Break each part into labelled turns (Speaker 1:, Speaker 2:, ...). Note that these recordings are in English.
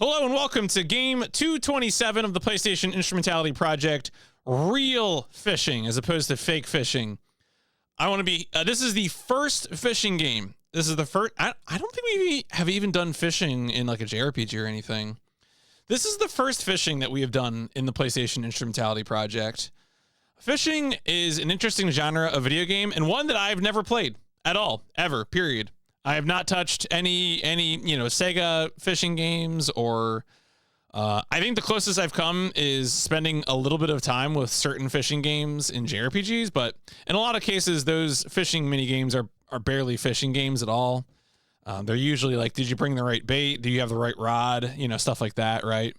Speaker 1: Hello and welcome to game 227 of the PlayStation Instrumentality Project, real fishing as opposed to fake fishing. I want to be, this is the first fishing game. This is the first, I don't think we have even done fishing in like a JRPG or anything. This is the first fishing that we have done in the PlayStation Instrumentality Project. Fishing is an interesting genre of video game and one that I've never played at all, ever, period. I have not touched any Sega fishing games or I think the closest I've come is spending a little bit of time with certain fishing games in JRPGs, but in a lot of cases, those fishing mini games are barely fishing games at all. They're usually like, did you bring the right bait? Do you have the right rod? You know, stuff like that, right?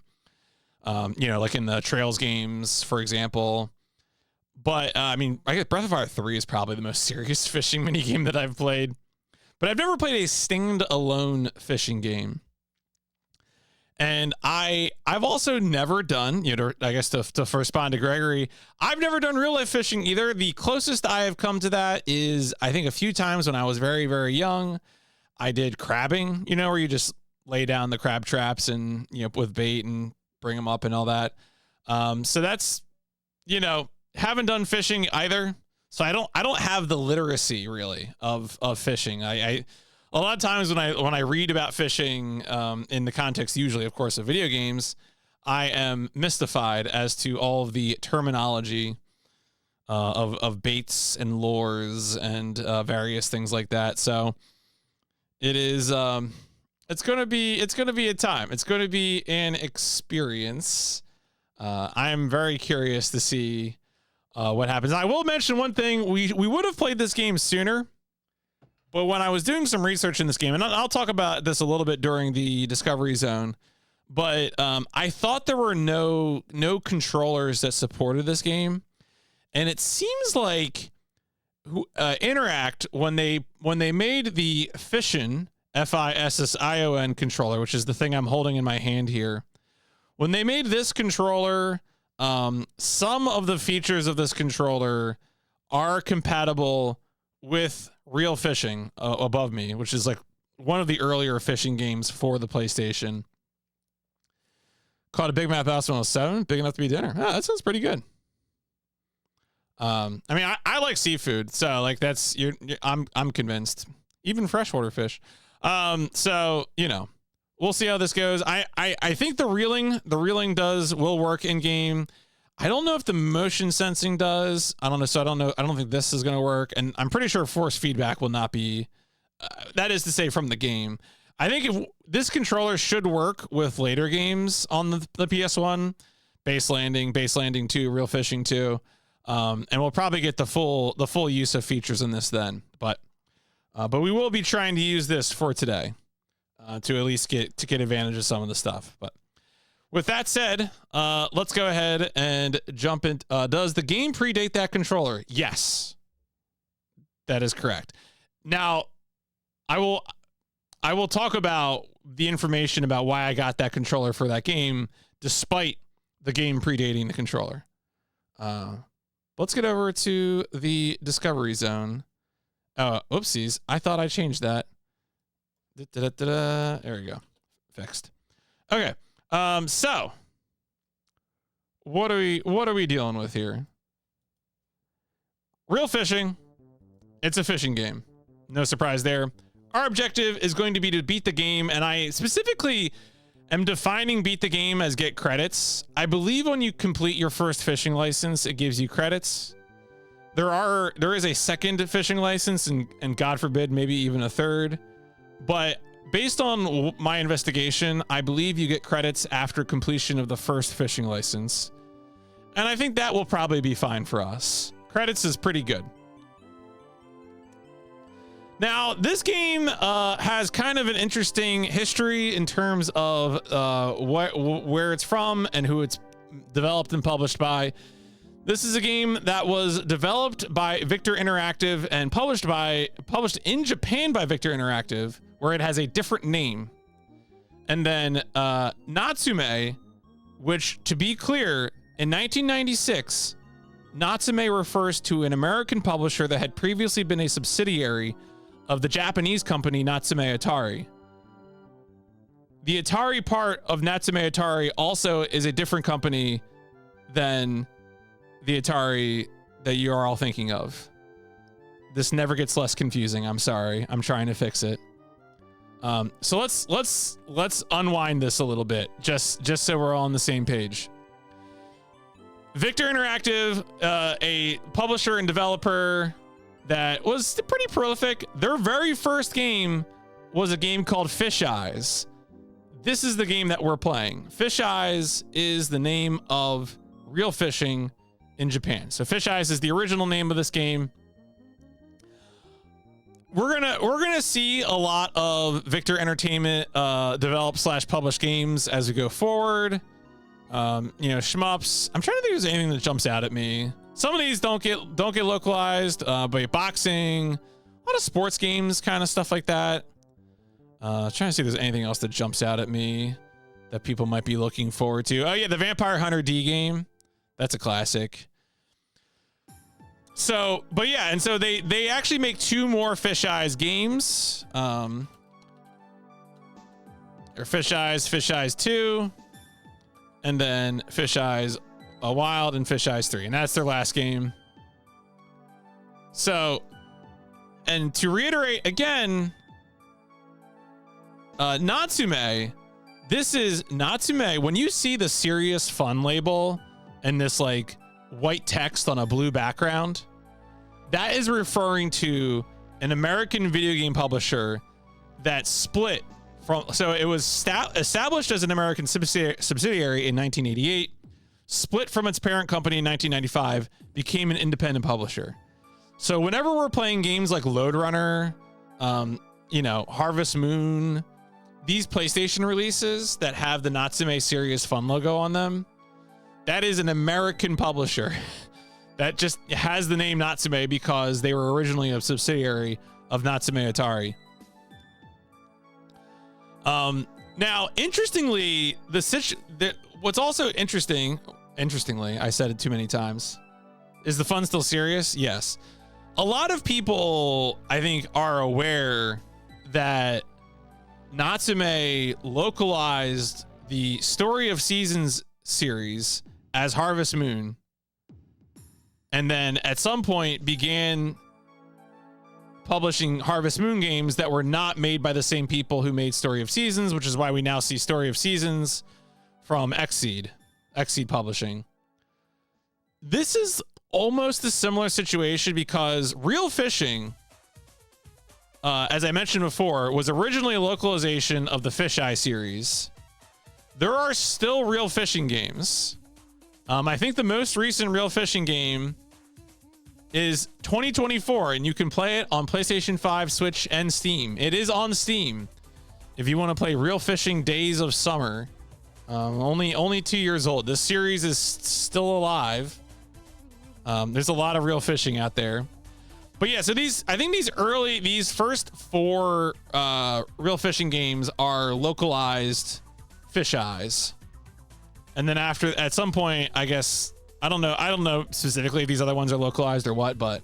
Speaker 1: Like in the Trails games, for example. But I mean, I guess Breath of Fire 3 is probably the most serious fishing mini game that I've played. But I've never played a stand-alone fishing game. And I've also never done, I guess to first respond to Gregory, I've never done real-life fishing either. The closest I have come to that is, I think, a few times when I was very, very young. I did crabbing, where you just lay down the crab traps and, with bait and bring them up and all that. So that's, haven't done fishing either. So I don't have the literacy really of fishing. I a lot of times when I read about fishing in the context usually of course of video games, I am mystified as to all of the terminology of baits and lures and various things like that. So it is it's gonna be a time. It's gonna be an experience. I'm very curious to see what happens. I will mention one thing. We would have played this game sooner, but when I was doing some research in this game, and I'll talk about this a little bit during the Discovery Zone, but I thought there were no controllers that supported this game, and it seems like Interact when they made the Fission FISSION controller, which is the thing I'm holding in my hand here, when they made this controller. Some of the features of this controller are compatible with real fishing above me, which is like one of the earlier fishing games for the PlayStation. Caught a Big Mouth Bass 107, big enough to be dinner. Oh, that sounds pretty good. I mean, I like seafood, so like I'm convinced. Even freshwater fish. So we'll see how this goes. I think the reeling will work in game. I don't know if the motion sensing does. I don't know. So I don't think this is going to work. And I'm pretty sure force feedback will not be, that is to say from the game. I think if this controller should work with later games on the PS1, Base Landing 2, Real Fishing 2. And we'll probably get the full use of features in this then, but we will be trying to use this for today. To at least get advantage of some of the stuff. But with that said, let's go ahead and jump in. Does the game predate that controller? Yes, that is correct. Now, I will talk about the information about why I got that controller for that game, despite the game predating the controller. Let's get over to the Discovery Zone. Oh, oopsies! I thought I changed that. There we go. Fixed. Okay. So what are we dealing with here? Real fishing. It's a fishing game. No surprise there. Our objective is going to be to beat the game, and I specifically am defining beat the game as get credits. I believe when you complete your first fishing license, it gives you credits. There is a second fishing license and God forbid, maybe even a third. But based on my investigation, I believe you get credits after completion of the first fishing license. And I think that will probably be fine for us. Credits is pretty good. Now, this game has kind of an interesting history in terms of where it's from and who it's developed and published by. This is a game that was developed by Victor Interactive and published in Japan by Victor Interactive, where it has a different name. And then Natsume, which, to be clear, in 1996, Natsume refers to an American publisher that had previously been a subsidiary of the Japanese company Natsume Atari. the Atari part of Natsume Atari also is a different company than the Atari that you are all thinking of. This never gets less confusing. I'm sorry. I'm trying to fix it. So let's unwind this a little bit, just so we're all on the same page. Victor Interactive, a publisher and developer that was pretty prolific. Their very first game was a game called Fish Eyes. This is the game that we're playing. Fish Eyes is the name of real fishing in Japan. So Fish Eyes is the original name of this game. We're gonna see a lot of Victor Entertainment develop / publish games as we go forward. Shmups. I'm trying to think if there's anything that jumps out at me. Some of these don't get localized, but boxing, a lot of sports games, kind of stuff like that. Trying to see if there's anything else that jumps out at me that people might be looking forward to. Oh yeah, the Vampire Hunter D game. That's a classic. So, but yeah, and so they actually make 2 more Fish Eyes games. Or Fish Eyes 2, and then Fish Eyes Wild and Fish Eyes 3, and that's their last game. So, and to reiterate again, Natsume, this is Natsume. When you see the Serious Fun label and this like white text on a blue background, that is referring to an American video game publisher that split from, so it was established as an American subsidiary in 1988, split from its parent company in 1995, became an independent publisher. So whenever we're playing games like Lode Runner, Harvest Moon, these PlayStation releases that have the Natsume Serious Fun logo on them, that is an American publisher that just has the name Natsume because they were originally a subsidiary of Natsume Atari. Now, interestingly, what's also interestingly, I said it too many times, is the fun still serious? Yes. A lot of people, I think, are aware that Natsume localized the Story of Seasons series as Harvest Moon, and then at some point began publishing Harvest Moon games that were not made by the same people who made Story of Seasons, which is why we now see Story of Seasons from Xseed Publishing. This is almost a similar situation because Real Fishing, as I mentioned before, was originally a localization of the Fish Eye series. There are still Real Fishing games. I think the most recent Real Fishing game is 2024, and you can play it on PlayStation 5, Switch, and Steam. It is on Steam if you want to play Real Fishing Days of Summer. Only 2 years old. This series is still alive. There's a lot of Real Fishing out there. But yeah, so I think these first 4 Real Fishing games are localized Fish Eyes. And then at some point, I guess, I don't know specifically if these other ones are localized or what, but.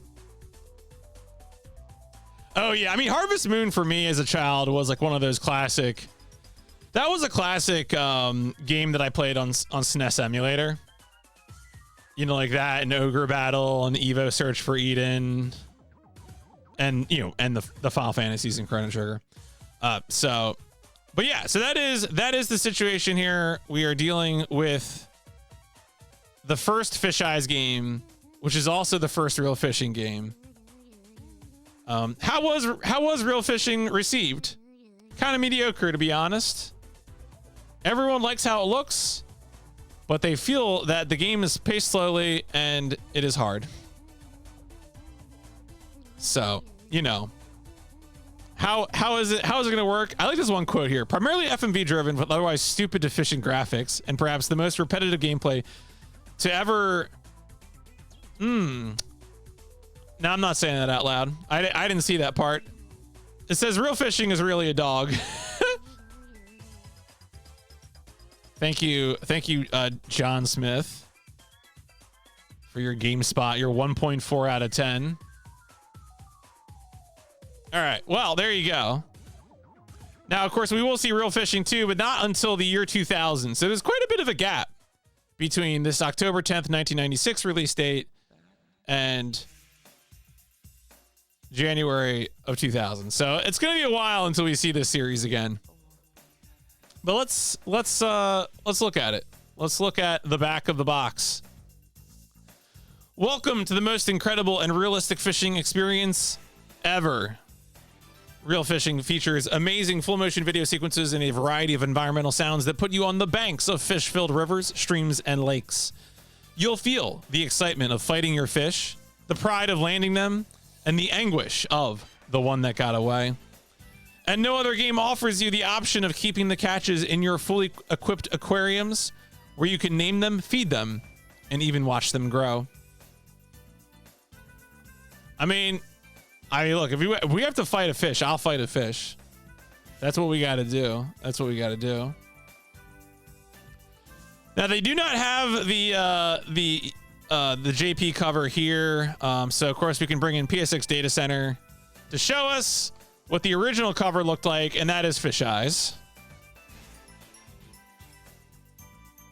Speaker 1: Oh yeah, I mean, Harvest Moon for me as a child was like one of those classic. That was a classic game that I played on SNES emulator. Like that, and Ogre Battle, and Evo Search for Eden, and the Final Fantasies and Chrono Trigger. But yeah, so that is the situation here. We are dealing with the first Fish Eyes game, which is also the first Real Fishing game. How was Real Fishing received? Kind of mediocre, to be honest. Everyone likes how it looks, but they feel that the game is paced slowly and it is hard. So, how is it going to work? I like this one quote here. Primarily FMV driven, but otherwise stupid deficient graphics, and perhaps the most repetitive gameplay to ever. Now I'm not saying that out loud. I didn't see that part. It says Real Fishing is really a dog. Thank you, John Smith, for your GameSpot, your 1.4 out of 10. All right, well, there you go. Now, of course, we will see real fishing too, but not until the year 2000. So there's quite a bit of a gap between this October 10th, 1996 release date and January of 2000. So it's going to be a while until we see this series again. But let's look at it. Let's look at the back of the box. Welcome to the most incredible and realistic fishing experience ever. Real Fishing features amazing full motion video sequences and a variety of environmental sounds that put you on the banks of fish-filled rivers, streams, and lakes. You'll feel the excitement of fighting your fish, the pride of landing them, and the anguish of the one that got away. And no other game offers you the option of keeping the catches in your fully equipped aquariums, where you can name them, feed them, and even watch them grow. I mean, look, if we have to fight a fish, I'll fight a fish. That's what we got to do. That's what we got to do. Now, they do not have the JP cover here. So, of course, we can bring in PSX Data Center to show us what the original cover looked like, and that is fish eyes.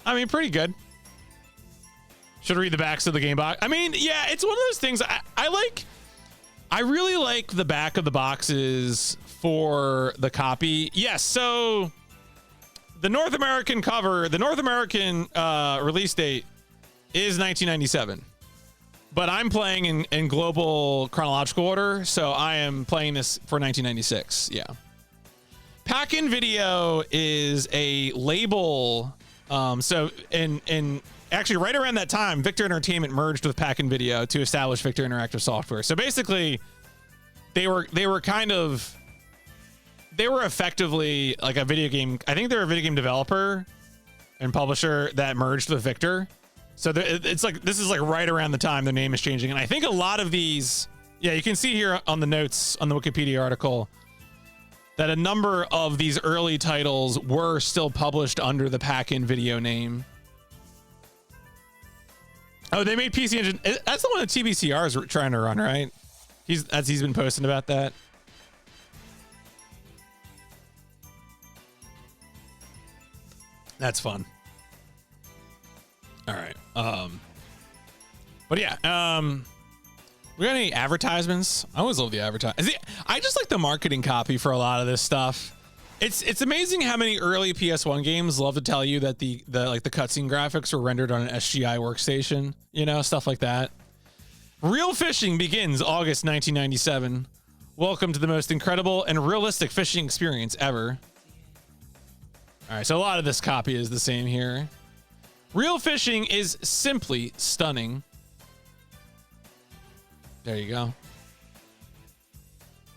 Speaker 1: I mean, pretty good. Should read the backs of the game box. I mean, yeah, it's one of those things I really like the back of the boxes for the copy. Yes, so the North American cover, the North American release date is 1997. But I'm playing in global chronological order, so I am playing this for 1996. Yeah. Pack-In Video is a label. So in actually right around that time, Victor Entertainment merged with Pack-In Video to establish Victor Interactive Software. So basically, they were effectively like a video game. I think they're a video game developer and publisher that merged with Victor. So it's like, this is like right around the time the name is changing. And I think a lot of these, yeah, you can see here on the notes on the Wikipedia article that a number of these early titles were still published under the Pack-In Video name. Oh, they made PC Engine. That's the one that TBCR is trying to run, right? He's been posting about that. That's fun. All right. But yeah, we got any advertisements? I always love the advertising. I just like the marketing copy for a lot of this stuff. It's amazing how many early PS1 games love to tell you that the cutscene graphics were rendered on an SGI workstation, you know, stuff like that. Real Fishing begins August 1997. Welcome to the most incredible and realistic fishing experience ever. All right, so a lot of this copy is the same here. Real Fishing is simply stunning. There you go.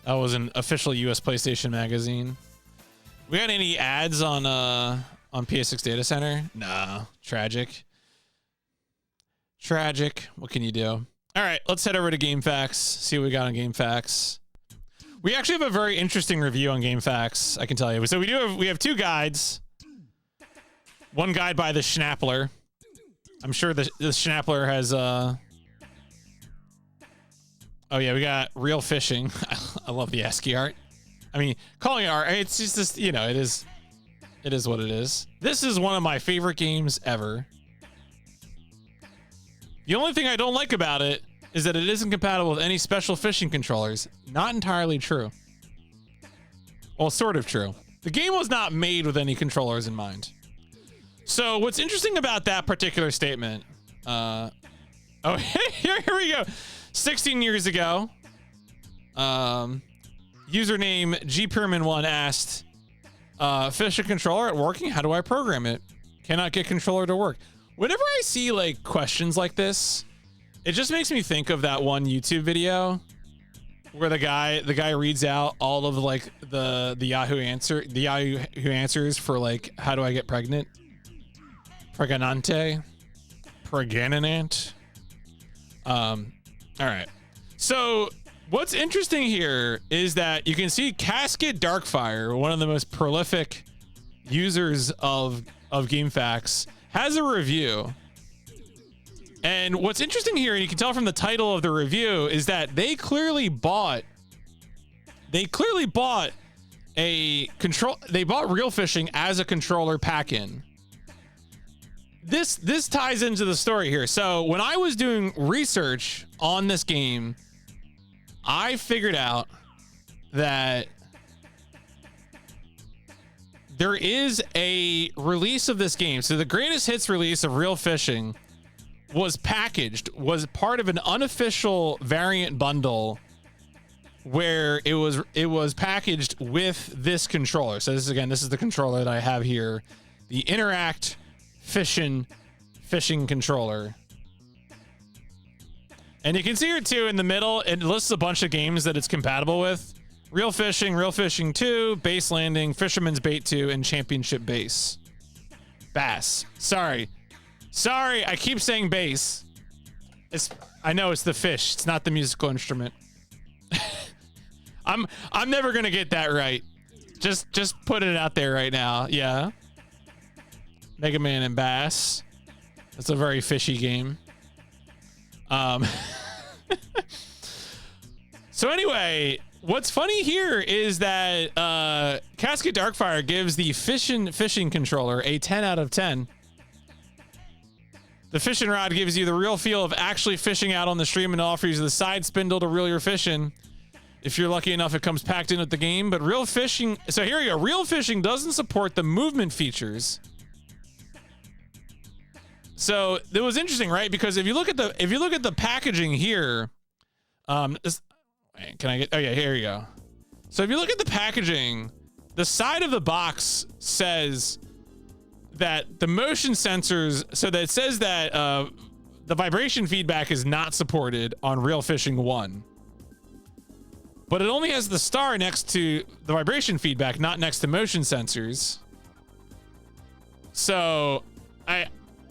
Speaker 1: That was an official US PlayStation magazine. We got any ads on PS6 Data Center? Nah, tragic. Tragic. What can you do? All right, let's head over to GameFAQs. See what we got on GameFAQs. We actually have a very interesting review on GameFAQs, I can tell you. So we have two guides. One guide by the Schnappler. I'm sure the Schnappler has oh yeah, we got Real Fishing. I love the ASCII art. I mean, calling it art, it's just, you know, it is what it is. This is one of my favorite games ever. The only thing I don't like about it is that it isn't compatible with any special fishing controllers. Not entirely true. Well, sort of true. The game was not made with any controllers in mind. So what's interesting about that particular statement, oh, here we go. 16 years ago, username GPyramid1 asked, fish a controller at working? How do I program it? Cannot get controller to work. Whenever I see like questions like this, it just makes me think of that one YouTube video where the guy reads out all of like the Yahoo answers for like, how do I get pregnant? Pregnante. All right. So what's interesting here is that you can see Casket Darkfire, one of the most prolific users of GameFAQs, has a review. And what's interesting here, and you can tell from the title of the review, is that they clearly bought a control. They bought Real Fishing as a controller pack-in. This ties into the story here. So when I was doing research on this game, I figured out that there is a release of this game. So the greatest hits release of Real Fishing was part of an unofficial variant bundle where it was packaged with this controller. So this is the controller that I have here, the Interact fishing controller. And you can see here too in the middle, it lists a bunch of games that it's compatible with. Real Fishing 2, Base Landing, Fisherman's Bait 2, and Championship Bass. Sorry, I keep saying bass. I know it's the fish, it's not the musical instrument. I'm never gonna get that right. Just put it out there right now. Yeah. Mega Man and Bass. That's a very fishy game. So anyway, what's funny here is that Cascade Darkfire gives the fishing controller a 10 out of 10. The fishing rod gives you the real feel of actually fishing out on the stream and offers you the side spindle to reel your fish in. If you're lucky enough, it comes packed in with the game. But Real Fishing, so here you go. Real Fishing doesn't support the movement features. So it was interesting, right? Because if you look at the packaging here, can I get? Oh yeah, here you go. So if you look at the packaging, the side of the box says that the motion sensors, so that it says that the vibration feedback is not supported on Real Fishing 1. But it only has the star next to the vibration feedback, not next to motion sensors. So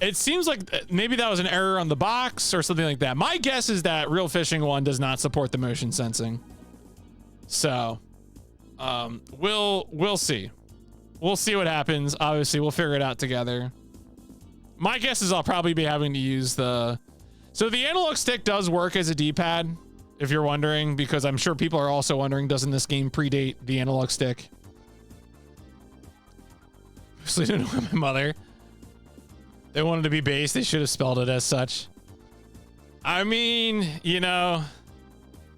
Speaker 1: it seems like maybe that was an error on the box or something like that. My guess is that Real Fishing 1 does not support the motion sensing. So we'll see. We'll see what happens. Obviously, we'll figure it out together. My guess is I'll probably be having to use so the analog stick does work as a D-pad, if you're wondering, because I'm sure people are also wondering, doesn't this game predate the analog stick? Sleeping with my mother. They wanted to be bass. They should have spelled it as such. I mean, you know,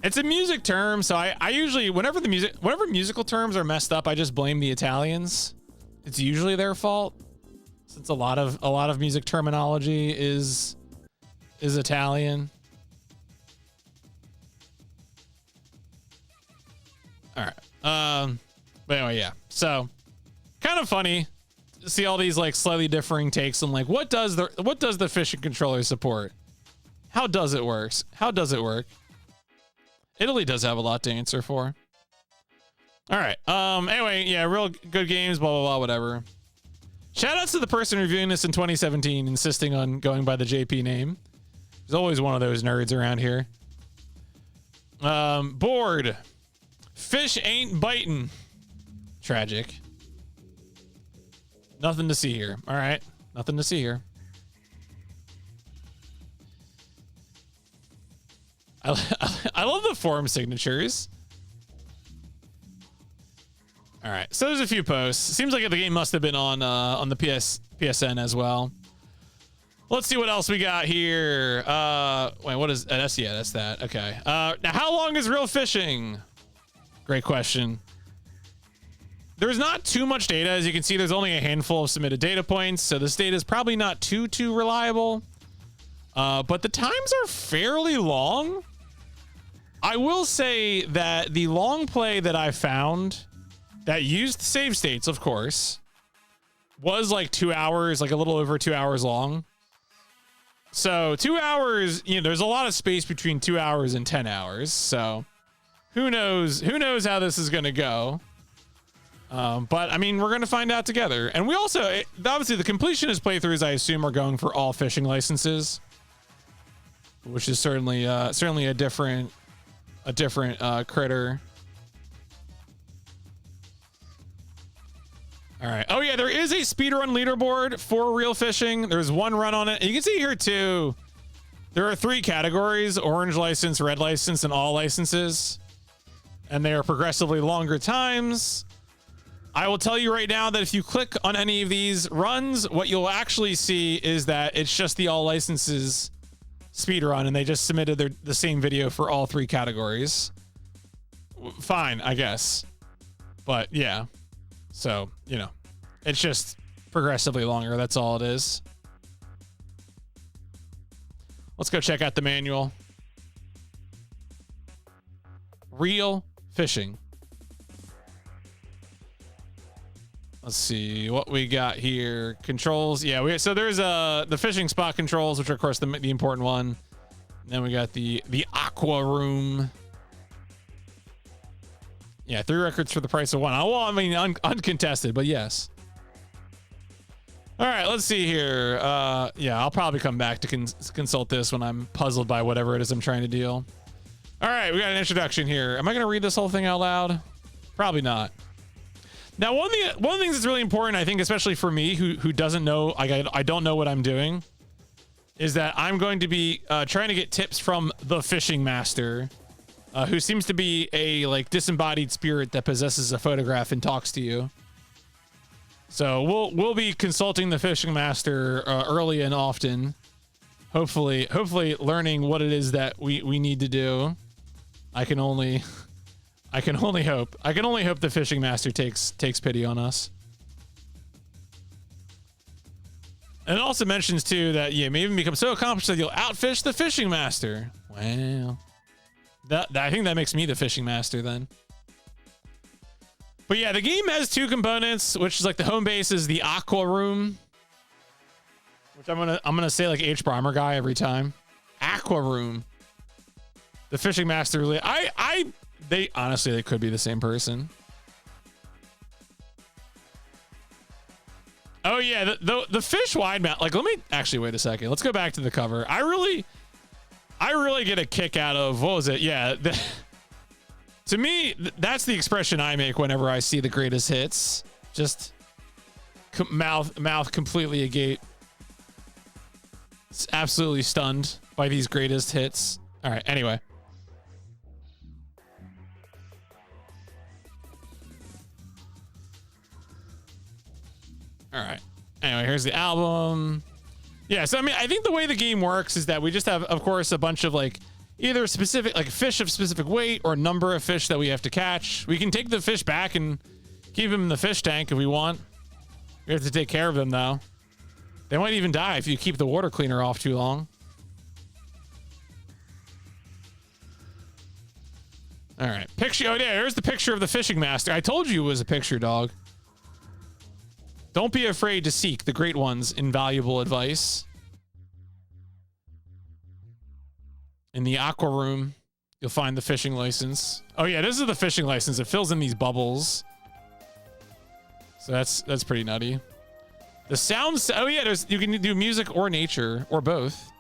Speaker 1: it's a music term, so I usually, whenever musical terms are messed up, I just blame the Italians. It's usually their fault, since a lot of music terminology is Italian. All right. But anyway, yeah. So, kind of funny to see all these like slightly differing takes on like what does the fishing controller support? How does it work? Italy does have a lot to answer for. All right. Anyway, yeah, real good games, blah, blah, blah, whatever. Shout outs to the person reviewing this in 2017, insisting on going by the JP name. There's always one of those nerds around here. Bored. Fish ain't biting. Tragic. Nothing to see here. All right. Nothing to see here. I love the forum signatures. All right, so there's a few posts. Seems like the game must have been on the PSN as well. Let's see what else we got here. Wait, what is that's that. Okay. Now how long is Real Fishing? Great question. There's not too much data. As you can see, there's only a handful of submitted data points, so this data is probably not too reliable. But the times are fairly long. I will say that the long play that I found that used save states, of course, was like 2 hours, like a little over 2 hours long. So 2 hours, you know, there's a lot of space between 2 hours and 10 hours. So who knows how this is going to go. But I mean, we're going to find out together. And we also, obviously the completionist playthroughs, I assume, are going for all fishing licenses, which is certainly a different critter. All right. Oh yeah, there is a speedrun leaderboard for Real Fishing. There's one run on it. And you can see here too, there are 3 categories: orange license, red license, and all licenses. And they are progressively longer times. I will tell you right now that if you click on any of these runs, what you'll actually see is that it's just the all licenses speedrun, and they just submitted the same video for all 3 categories. Fine, I guess. But yeah. So, you know, it's just progressively longer. That's all it is. Let's go check out the manual. Real fishing. Let's see what we got here. Controls. Yeah, so there's the fishing spot controls, which are of course the important one. And then we got the aqua room. Yeah, 3 records for the price of 1. Well, I mean uncontested, but yes. All right, let's see here. Yeah, I'll probably come back to consult this when I'm puzzled by whatever it is I'm trying to deal. All right, we got an introduction here. Am I going to read this whole thing out loud? Probably not. Now, one of the things that's really important, I think, especially for me, who doesn't know, I don't know what I'm doing, is that I'm going to be trying to get tips from the fishing master, who seems to be a like disembodied spirit that possesses a photograph and talks to you. So we'll be consulting the fishing master early and often, hopefully learning what it is that we need to do. I can only hope. I can only hope the fishing master takes pity on us. And it also mentions too that you may even become so accomplished that you'll outfish the fishing master. Well, I think that makes me the fishing master then. But yeah, the game has 2 components, which is like the home base is the aqua room, which I'm gonna say like H Bomber guy every time. Aqua room. The fishing master really, they honestly, they could be the same person. Oh yeah, the fish wide mount. Like, let me actually wait a second. Let's go back to the cover. I really get a kick out of, what was it? Yeah, to me, that's the expression I make whenever I see the greatest hits. Just mouth completely agape. It's absolutely stunned by these greatest hits. All right. Anyway. All right. Anyway, here's the album. Yeah, so I mean, I think the way the game works is that we just have, of course, a bunch of like either specific, like fish of specific weight or number of fish that we have to catch. We can take the fish back and keep them in the fish tank if we want. We have to take care of them though. They might even die if you keep the water cleaner off too long. All right, picture. Oh yeah, here's the picture of the fishing master. I told you it was a picture, dog. Don't be afraid to seek the great one's invaluable advice. In the aqua room, you'll find the fishing license. Oh yeah, this is the fishing license. It fills in these bubbles. So that's pretty nutty. The sounds. Oh yeah, you can do music or nature or both.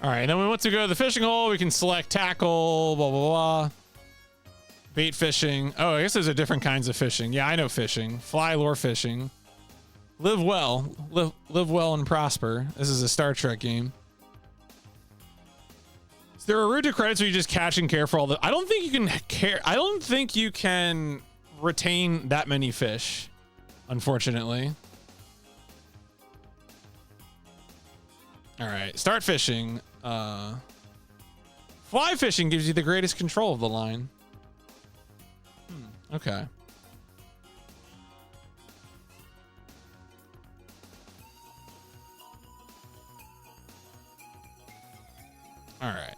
Speaker 1: All right, and then we want to go to the fishing hole. We can select tackle, blah, blah, blah. Bait fishing. Oh, I guess those are different kinds of fishing. Yeah, I know fishing. Fly lure fishing. Live well. Live well and prosper. This is a Star Trek game. Is there a route to credits where you just catch and care for all the... I don't think you can care... I don't think you can retain that many fish, unfortunately. All right, start fishing. Fly fishing gives you the greatest control of the line. Okay. All right.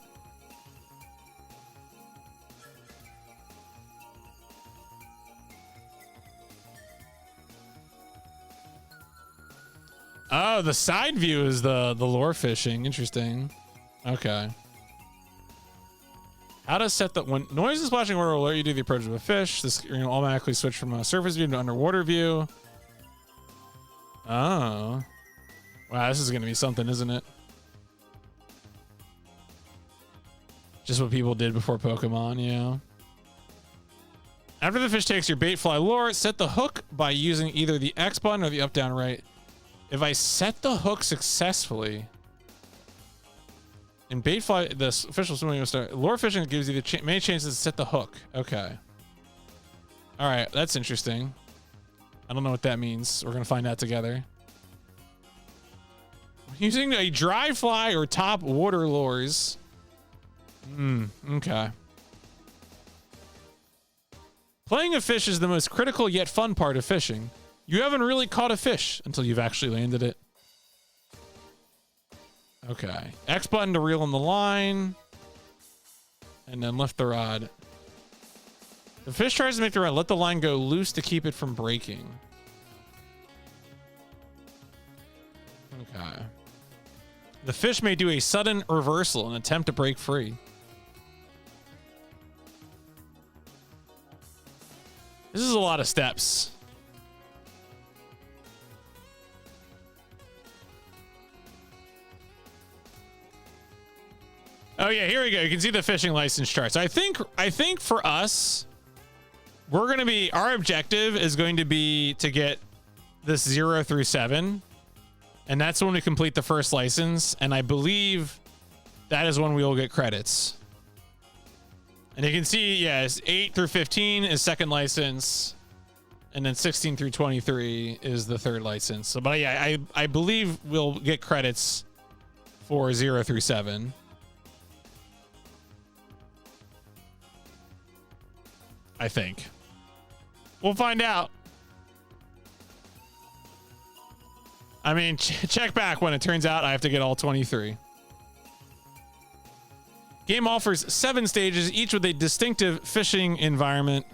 Speaker 1: Oh, the side view is the lure fishing. Interesting. Okay. How to set the when noise is watching order will alert you to the approach of a fish. This screen will automatically switch from a surface view to underwater view. Oh. Wow, this is gonna be something, isn't it? Just what people did before Pokemon, yeah. After the fish takes your bait, fly, lure, set the hook by using either the X button or the up, down, right. If I set the hook successfully, In bait fly, the official swimming start. Lure fishing gives you the many chances to set the hook. Okay. All right, that's interesting. I don't know what that means. We're gonna find out together. Using a dry fly or top water lures. Okay. Playing a fish is the most critical yet fun part of fishing. You haven't really caught a fish until you've actually landed it. Okay. X button to reel in the line. And then lift the rod. The fish tries to make the rod. Let the line go loose to keep it from breaking. Okay. The fish may do a sudden reversal and attempt to break free. This is a lot of steps. Oh yeah, here we go. You can see the fishing license charts. I think for us, we're going to be, our objective is going to be to get this 0 through 7. And that's when we complete the first license. And I believe that is when we will get credits. And you can see, yes, 8 through 15 is second license. And then 16 through 23 is the third license. So, but yeah, I believe we'll get credits for 0 through 7. I think. We'll find out. I mean, check back when it turns out I have to get all 23. Game offers 7 stages, each with a distinctive fishing environment.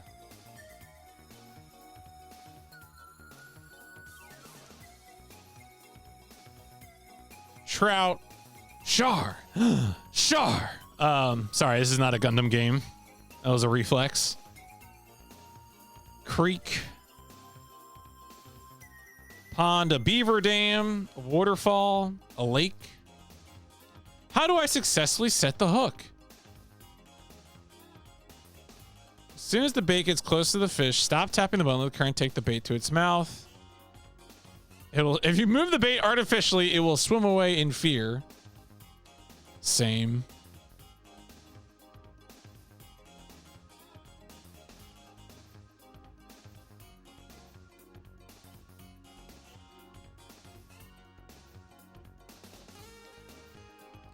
Speaker 1: Trout. Char. Char. Sorry, this is not a Gundam game. That was a reflex. Creek. Pond, a beaver dam, a waterfall, a lake. How do I successfully set the hook? As soon as the bait gets close to the fish, stop tapping the button of the current, take the bait to its mouth. If you move the bait artificially, it will swim away in fear. Same.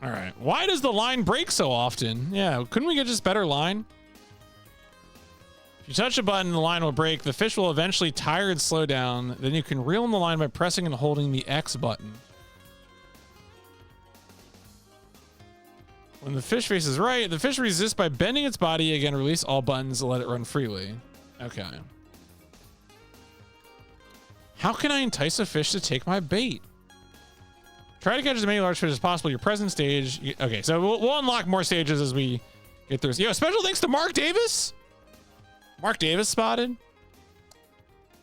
Speaker 1: All right. Why does the line break so often? Yeah, couldn't we get just better line? If you touch a button, the line will break. The fish will eventually tire and slow down. Then you can reel in the line by pressing and holding the X button. When the fish faces right, the fish resists by bending its body. Again, release all buttons to let it run freely. Okay. How can I entice a fish to take my bait? Try to catch as many large fish as possible. Your present stage. Okay, so we'll unlock more stages as we get through. Yo, special thanks to Mark Davis. Mark Davis spotted.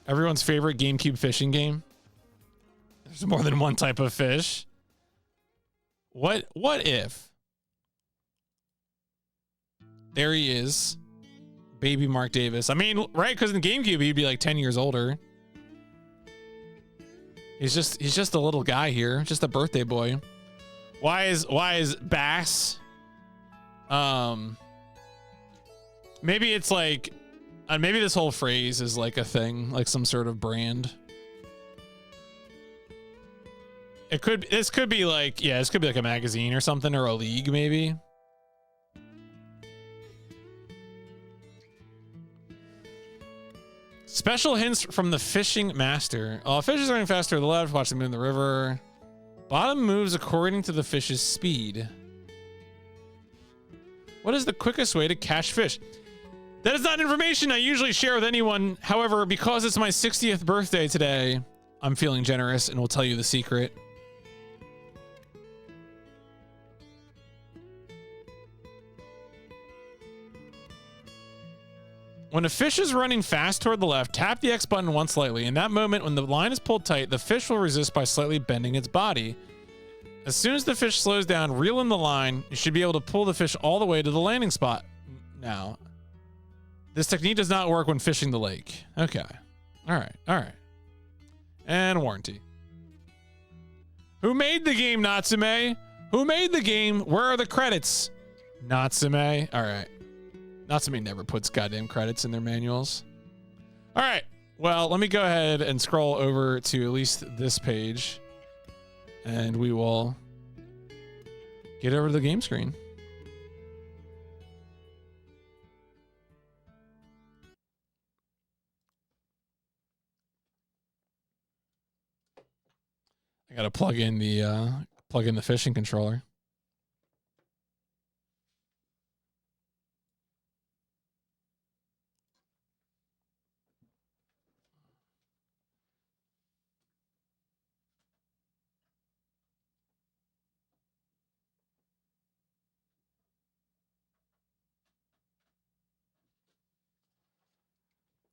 Speaker 1: Everyone's favorite GameCube fishing game. There's more than one type of fish. What if? There he is. Baby Mark Davis. I mean, right? Because in GameCube, he'd be like 10 years older. He's just a little guy here, just a birthday boy. Why is Bass? Maybe it's like, maybe this whole phrase is like a thing, like some sort of brand. This could be like, yeah, this could be like a magazine or something, or a league maybe. Special hints from the fishing master. Fish is running faster to the left. Watch them move in the river. Bottom moves according to the fish's speed. What is the quickest way to catch fish? That is not information I usually share with anyone. However, because it's my 60th birthday today, I'm feeling generous and will tell you the secret. When a fish is running fast toward the left, tap the X button once lightly. In that moment, when the line is pulled tight, the fish will resist by slightly bending its body. As soon as the fish slows down, reel in the line. You should be able to pull the fish all the way to the landing spot. Now, this technique does not work when fishing the lake. Okay. All right. And warranty. Who made the game, Natsume? Who made the game? Where are the credits? Natsume. All right. Natsume never puts goddamn credits in their manuals. All right. Well, let me go ahead and scroll over to at least this page, and we will get over to the game screen. I gotta plug in the fishing controller.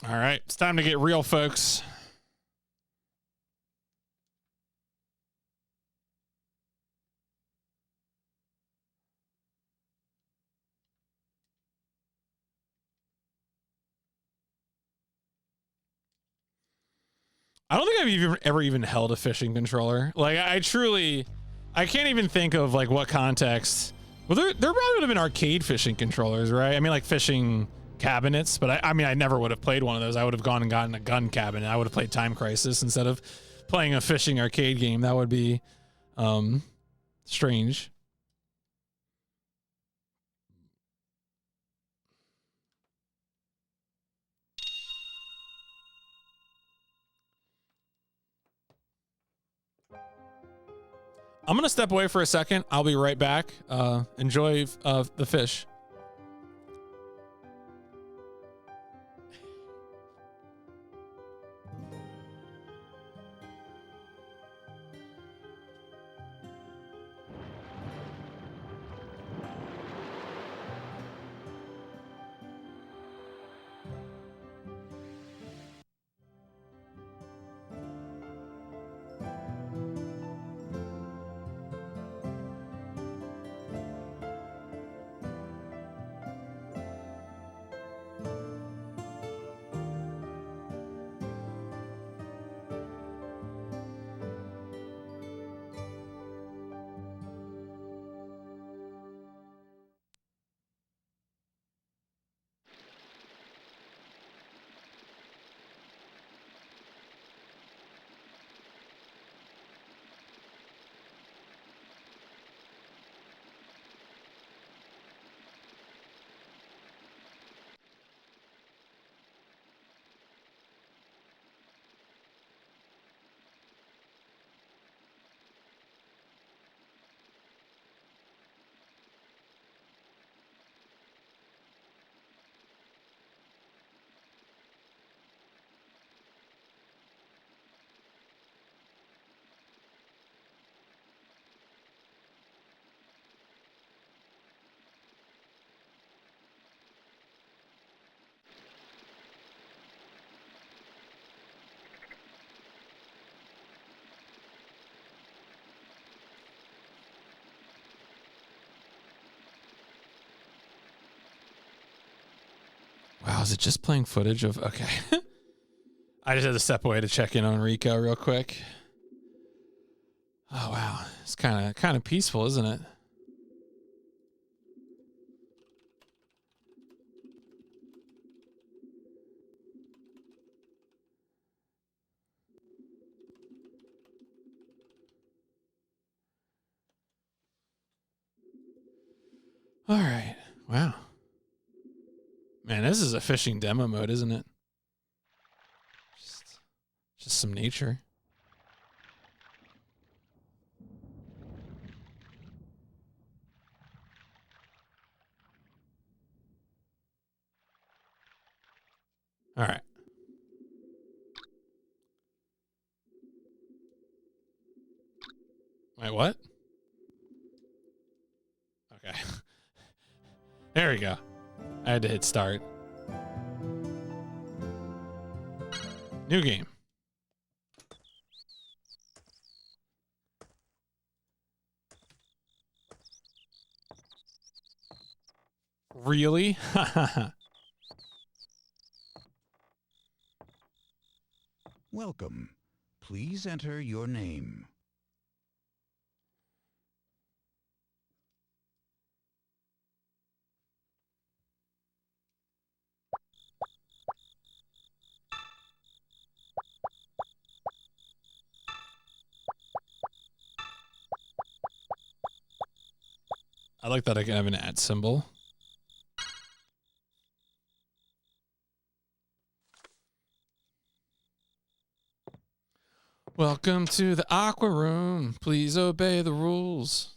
Speaker 1: All right, it's time to get real, folks. I don't think I've ever even held a fishing controller. Like, I can't even think of like what context. Well, there probably would have been arcade fishing controllers, right? I mean, like fishing cabinets, but I mean, I never would have played one of those. I would have gone and gotten a gun cabinet. I would have played Time Crisis instead of playing a fishing arcade game. That would be strange. I'm going to step away for a second. I'll be right back. Enjoy the fish. Wow, is it just playing footage of... Okay. I just had to step away to check in on Rico real quick. Oh, wow. It's kind of peaceful, isn't it? All right. Wow. Man, this is a fishing demo mode, isn't it? Just some nature. All right. Wait, what? Okay. There we go. I had to hit start. New game. Really?
Speaker 2: Welcome. Please enter your name.
Speaker 1: I like that I can have an @ symbol. Welcome to the aqua room. Please obey the rules.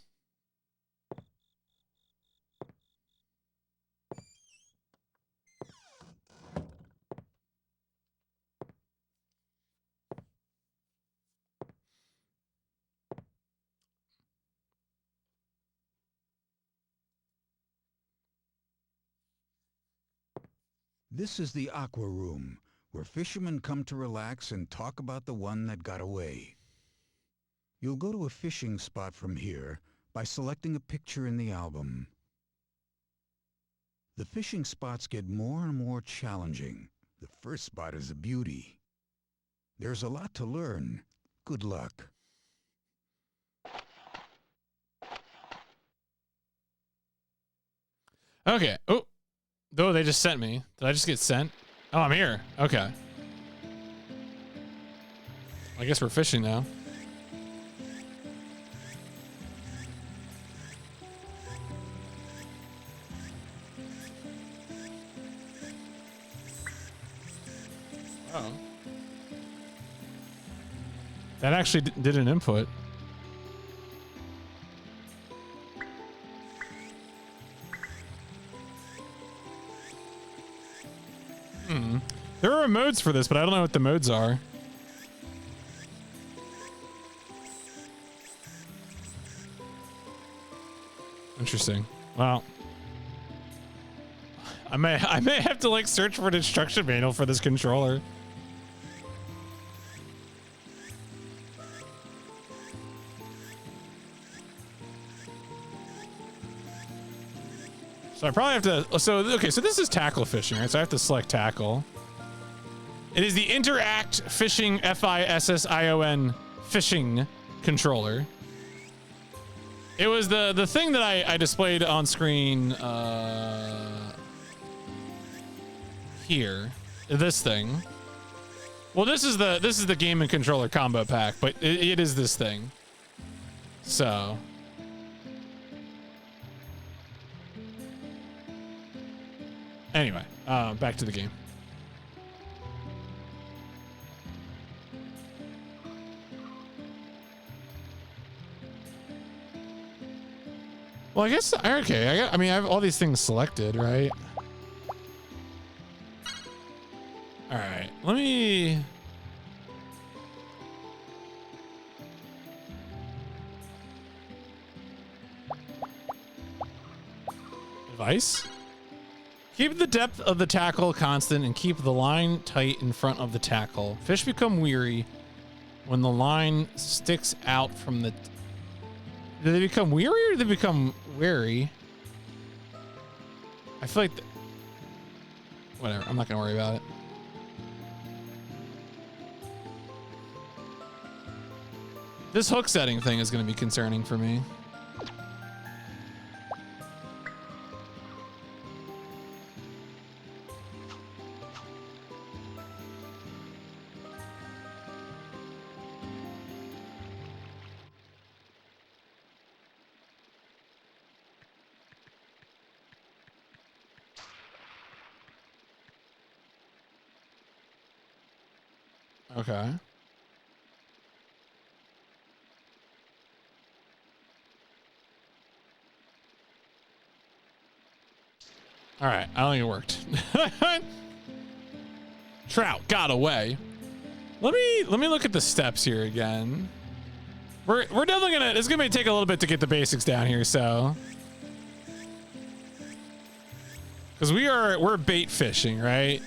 Speaker 2: This is the aqua room, where fishermen come to relax and talk about the one that got away. You'll go to a fishing spot from here by selecting a picture in the album. The fishing spots get more and more challenging. The first spot is a beauty. There's a lot to learn. Good luck.
Speaker 1: Okay. Oh, though they just sent me. Did I just get sent? Oh, I'm here. Okay. I guess we're fishing now. Oh. That actually did an input. There are modes for this, but I don't know what the modes are. Interesting. Wow. I may have to like search for an instruction manual for this controller. So I probably have to. So okay, so this is tackle fishing, right? So I have to select tackle. It is the Interact Fishing FISSION fishing controller. It was the thing that I displayed on screen here. This thing. Well, this is the game and controller combo pack, but it is this thing. So anyway, back to the game. Well, I guess, okay. I mean, I have all these things selected, right? All right, let me. Advice? Keep the depth of the tackle constant and keep the line tight in front of the tackle. Fish become weary when the line sticks out from the... Do they become weary or do they become wary? I feel like... Whatever, I'm not going to worry about it. This hook setting thing is going to be concerning for me. Okay. All right, I don't think it worked. Trout got away. Let me look at the steps here again. We're definitely gonna. It's gonna take a little bit to get the basics down here, so. Because we're bait fishing, right?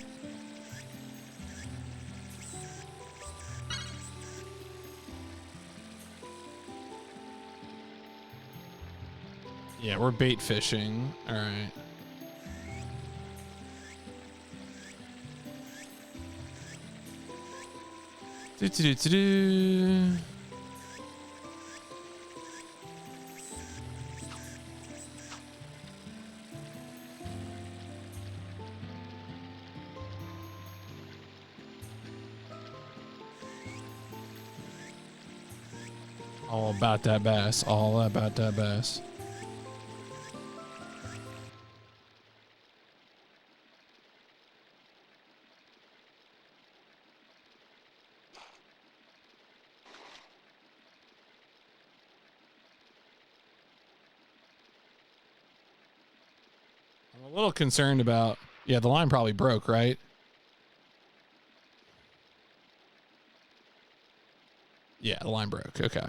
Speaker 1: Yeah, we're bait fishing. All right. Do. All about that bass. All about that bass. a little concerned about, yeah, the line probably broke, right? Yeah, the line broke. Okay.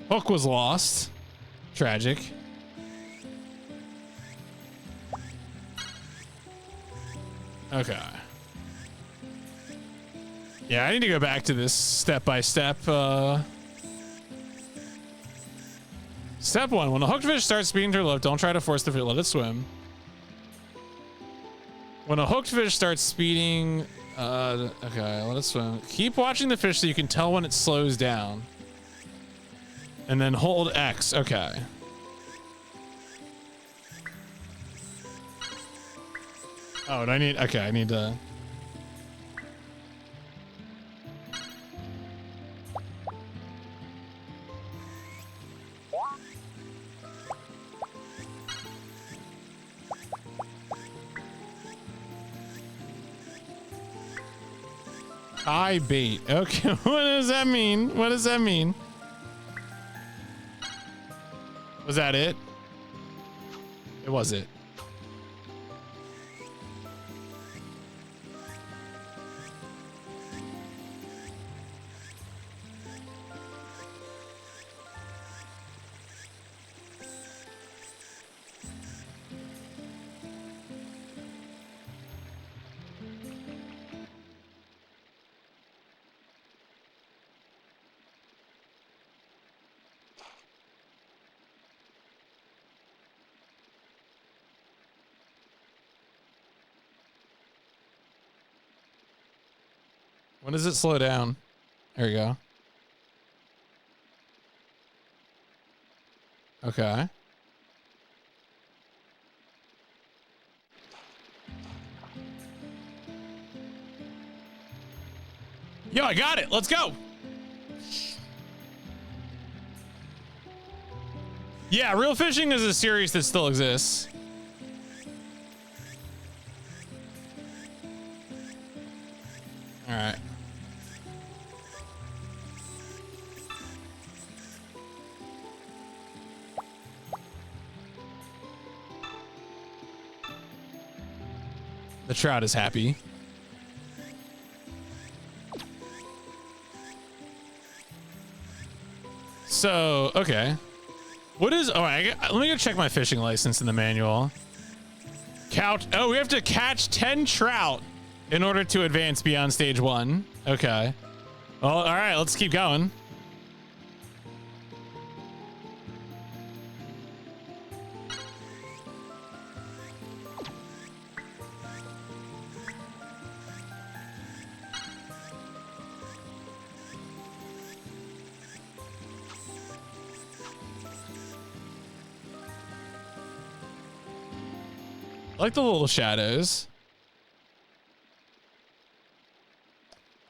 Speaker 1: Hook was lost. Tragic. Okay. Yeah, I need to go back to this step by step. Step one, when a hooked fish starts speeding to her left, don't try to force the fish, let it swim. When a hooked fish starts speeding, okay, let it swim. Keep watching the fish so you can tell when it slows down. And then hold X, okay. Oh, and I need, okay, I need to. I bait. Okay, what does that mean? What does that mean? Was that it? It was it. When does it slow down? There you go. Okay. Yo, I got it. Let's go. Yeah, Real Fishing is a series that still exists. All right. The trout is happy. So, okay. What is, oh, let me go check my fishing license in the manual. Couch, oh, we have to catch 10 trout in order to advance beyond stage 1. Okay. Well, all right, let's keep going. I like the little shadows.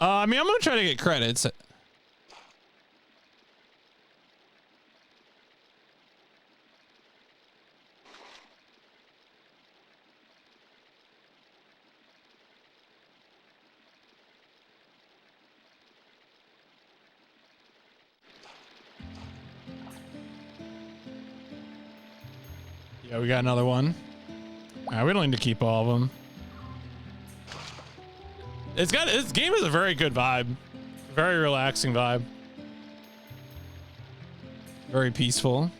Speaker 1: I mean, I'm gonna try to get credits. Yeah, we got another one. All right, we don't need to keep all of them. This game has a very good vibe. Very relaxing vibe. Very peaceful.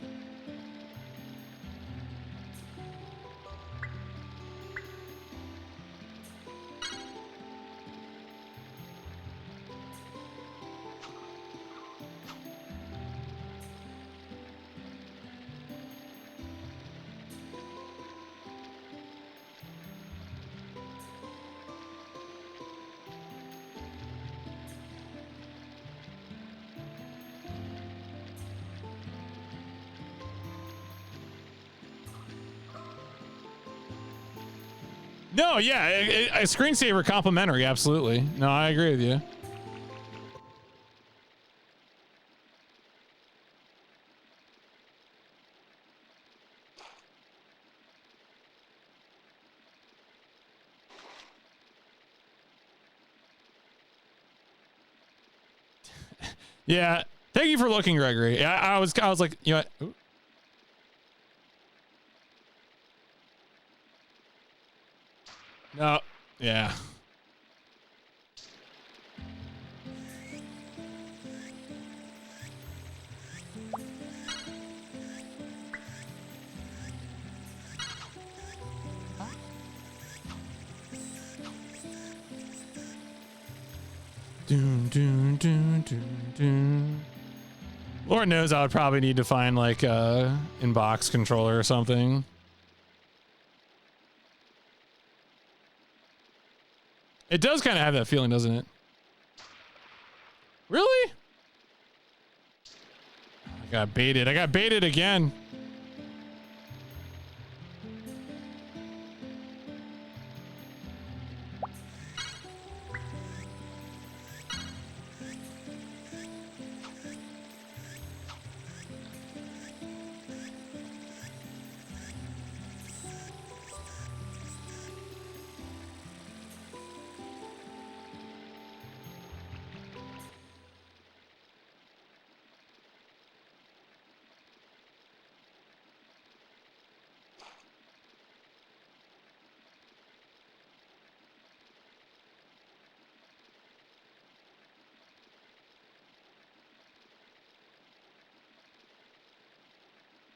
Speaker 1: No, yeah, a screensaver complimentary, absolutely. No, I agree with you. Yeah, thank you for looking, Gregory. I was like, you know what? No. Yeah. Doom, doom, doom, doom, doom. Lord knows I would probably need to find like a in-box controller or something. It does kind of have that feeling, doesn't it? Really? I got baited. I got baited again.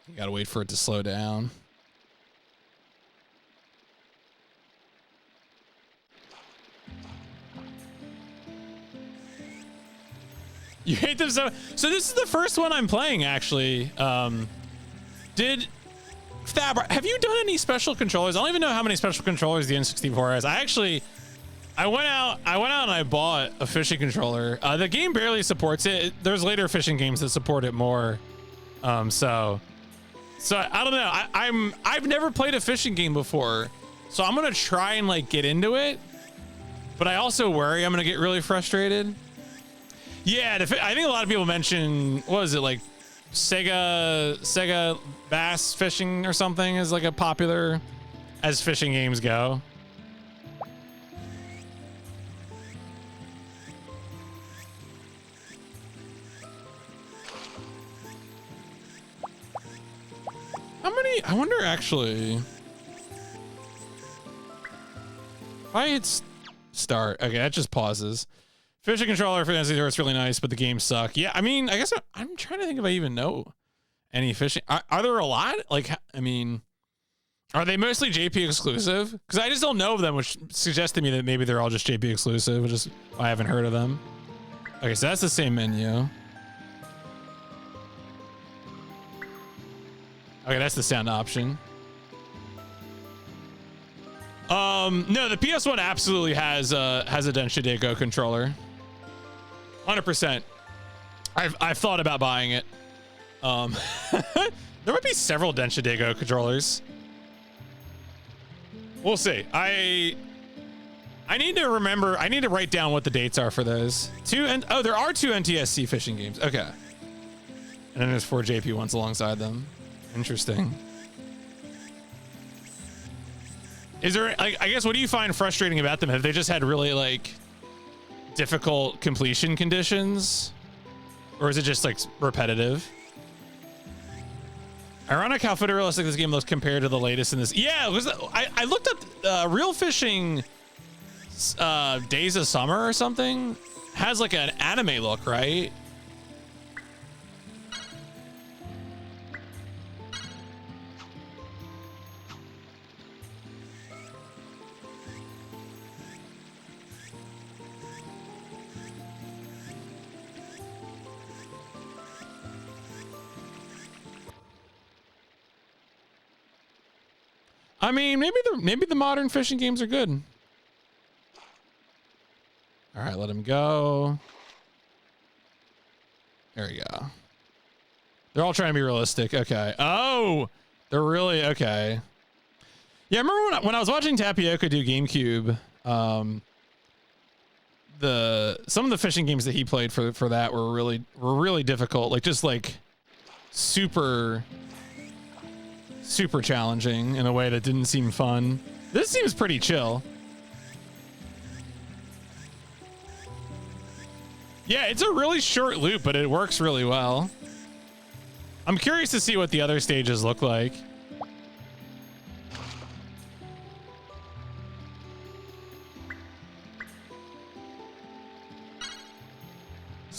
Speaker 1: You gotta wait for it to slow down. You hate them so. So this is the first one I'm playing, actually. Did Fab, have you done any special controllers? I don't even know how many special controllers the N64 has. I went out and I bought a fishing controller. The game barely supports it. There's later fishing games that support it more. So I don't know. I've never played a fishing game before, so I'm gonna try and like get into it. But I also worry I'm gonna get really frustrated. Yeah, I think a lot of people mention, what is it, like Sega bass fishing or something is like a popular as fishing games go. How many? I wonder actually. If I hit start, okay, that just pauses. Fishing controller for the N64, it's really nice, but the games suck. Yeah, I mean, I guess I'm trying to think if I even know any fishing. Are there a lot? Like, I mean, are they mostly JP exclusive? Because I just don't know of them, which suggests to me that maybe they're all just JP exclusive, which is why I haven't heard of them. Okay, so that's the same menu. Okay, that's the sound option. No, the PS1 absolutely has a Densha Deco controller. 100%. I've thought about buying it. There might be several Densha Deco controllers. We'll see. I need to remember. I need to write down what the dates are for those. Oh, there are 2 NTSC fishing games. Okay. And then there's 4 JP ones alongside them. Interesting. Is there, I guess, what do you find frustrating about them? Have they just had really like difficult completion conditions, or is it just like repetitive? Ironic how photorealistic this game looks compared to the latest in this. Yeah, I looked up Real Fishing Days of Summer or something. Has like an anime look, right? I mean, maybe the modern fishing games are good. All right, let him go. There we go. They're all trying to be realistic. Okay. Oh, they're really okay. Yeah, I remember when I was watching Tapioca do GameCube. Some of the fishing games that he played for that were really difficult. Like just like super challenging in a way that didn't seem fun. This seems pretty chill. Yeah, it's a really short loop, but it works really well. I'm curious to see what the other stages look like.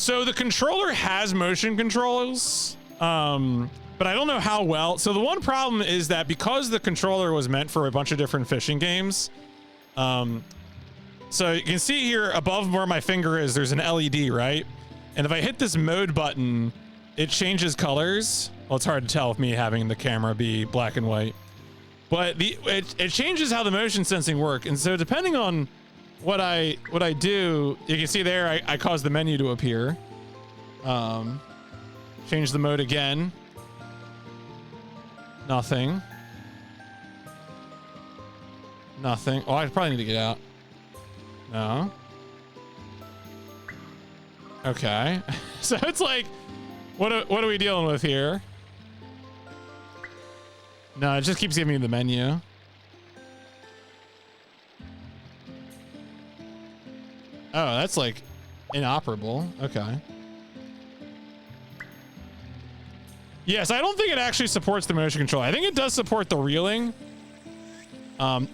Speaker 1: So the controller has motion controls, but I don't know how well. So the one problem is that because the controller was meant for a bunch of different fishing games, so you can see here above where my finger is, there's an LED, right? And if I hit this mode button, it changes colors. Well, it's hard to tell with me having the camera be black and white, but it changes how the motion sensing work. And so depending on what I do, you can see there, I cause the menu to appear. Change the mode again. Nothing. Nothing. Oh, I probably need to get out. No. Okay. So it's like, what are we dealing with here? No, it just keeps giving me the menu. Oh, that's like inoperable. Okay. Yes, I don't think it actually supports the motion control. I think it does support the reeling.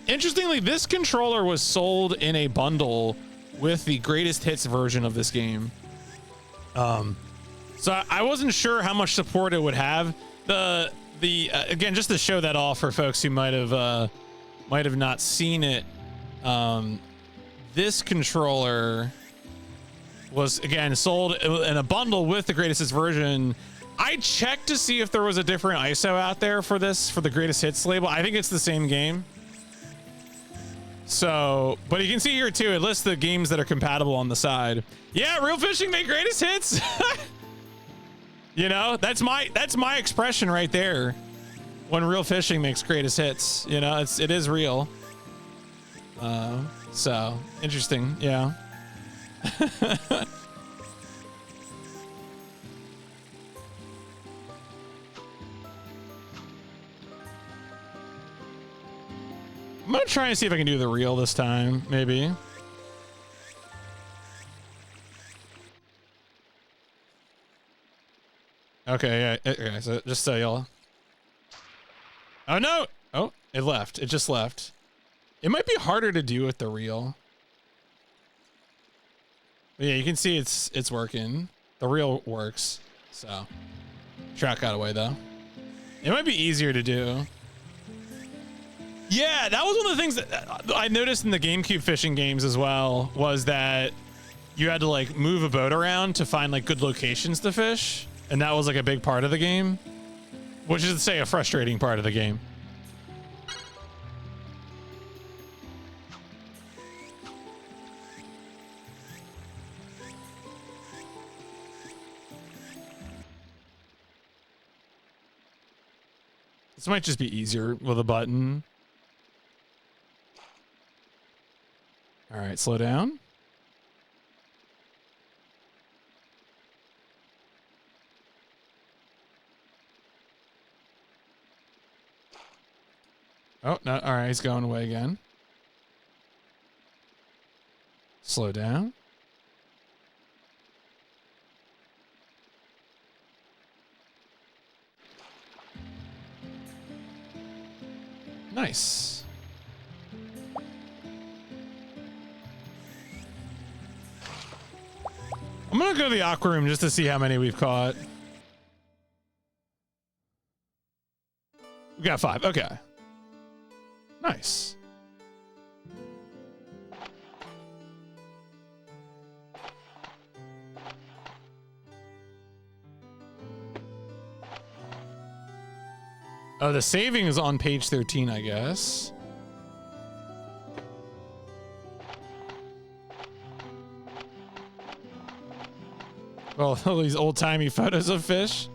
Speaker 1: Interestingly, this controller was sold in a bundle with the greatest hits version of this game. So I wasn't sure how much support it would have. Again, just to show that off for folks who might have not seen it. This controller was again sold in a bundle with the greatest hits version. I checked to see if there was a different ISO out there for this, for the greatest hits label. I think it's the same game. So, but you can see here too, it lists the games that are compatible on the side. Yeah, Real Fishing made greatest hits. You know, that's my expression right there. When Real Fishing makes greatest hits, you know, it is real. So interesting. Yeah. I'm gonna try and see if I can do the reel this time, maybe. Okay, yeah, okay, so just so y'all. Oh no! Oh, it left. It just left. It might be harder to do with the reel. But yeah, you can see it's working. The reel works. So track got away though. It might be easier to do. Yeah, that was one of the things that I noticed in the GameCube fishing games as well, was that you had to like move a boat around to find like good locations to fish. And that was like a big part of the game, which is to say a frustrating part of the game. This might just be easier with a button. All right, slow down. Oh, no. All right, he's going away again. Slow down. Nice. I'm gonna go to the aqua room just to see how many we've caught. We got 5. Okay. Nice. Oh, the saving is on page 13, I guess. Well, all these old-timey photos of fish.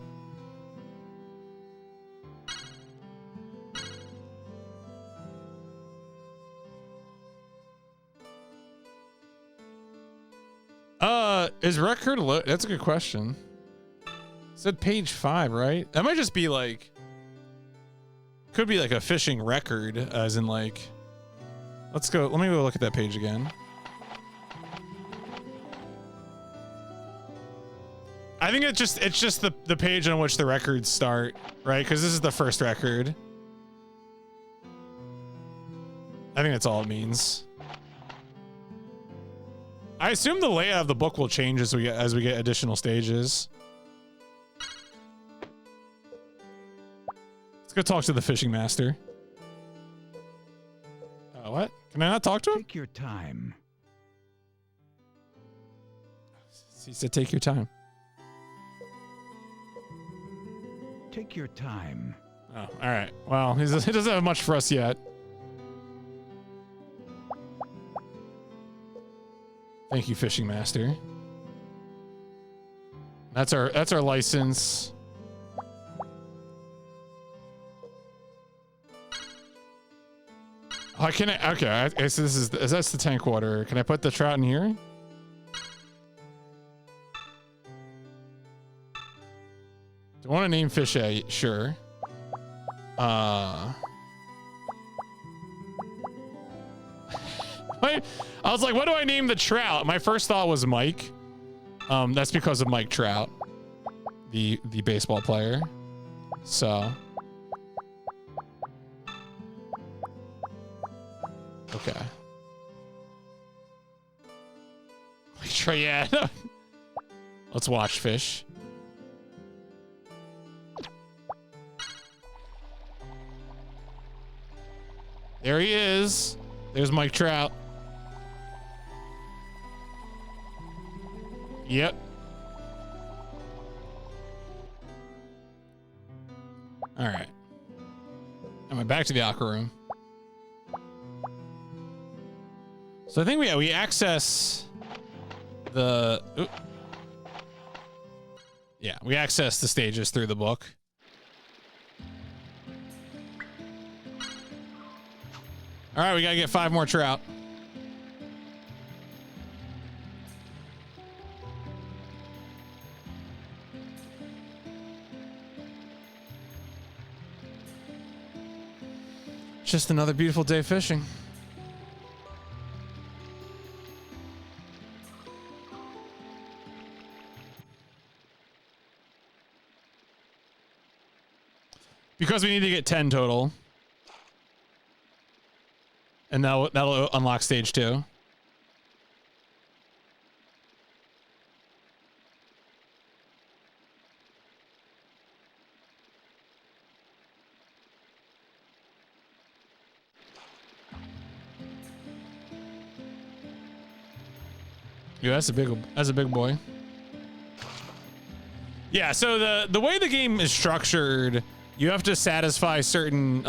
Speaker 1: Is record low? That's a good question. It said page 5, right? That might just be like, could be like a fishing record, as in like, let's go, let me go look at that page again. I think it's just the page on which the records start, right? Because this is the first record. I think that's all it means. I assume the layout of the book will change as we get additional stages. Let's go talk to the fishing master. What? Can I not talk to him?
Speaker 2: Take your time.
Speaker 1: He said, "Take your time."
Speaker 2: Take your time.
Speaker 1: Oh, all right. Well, he doesn't have much for us yet. Thank you, fishing master. That's our license. Oh, can I? Okay, I guess that's the tank water. Can I put the trout in here? Do I want to name fish A? Sure. I was like, what do I name the trout? My first thought was Mike. That's because of Mike Trout, the baseball player. So. Okay. Yeah. Let's watch fish. There he is. There's Mike Trout. Yep. All right. Am I back to the aqua room? So I think we access the we access the stages through the book. All right, we gotta get 5 more trout. Just another beautiful day fishing. Because we need to get 10 total. And that'll unlock stage 2. Yeah, that's a big boy. Yeah, so the way the game is structured, you have to satisfy certain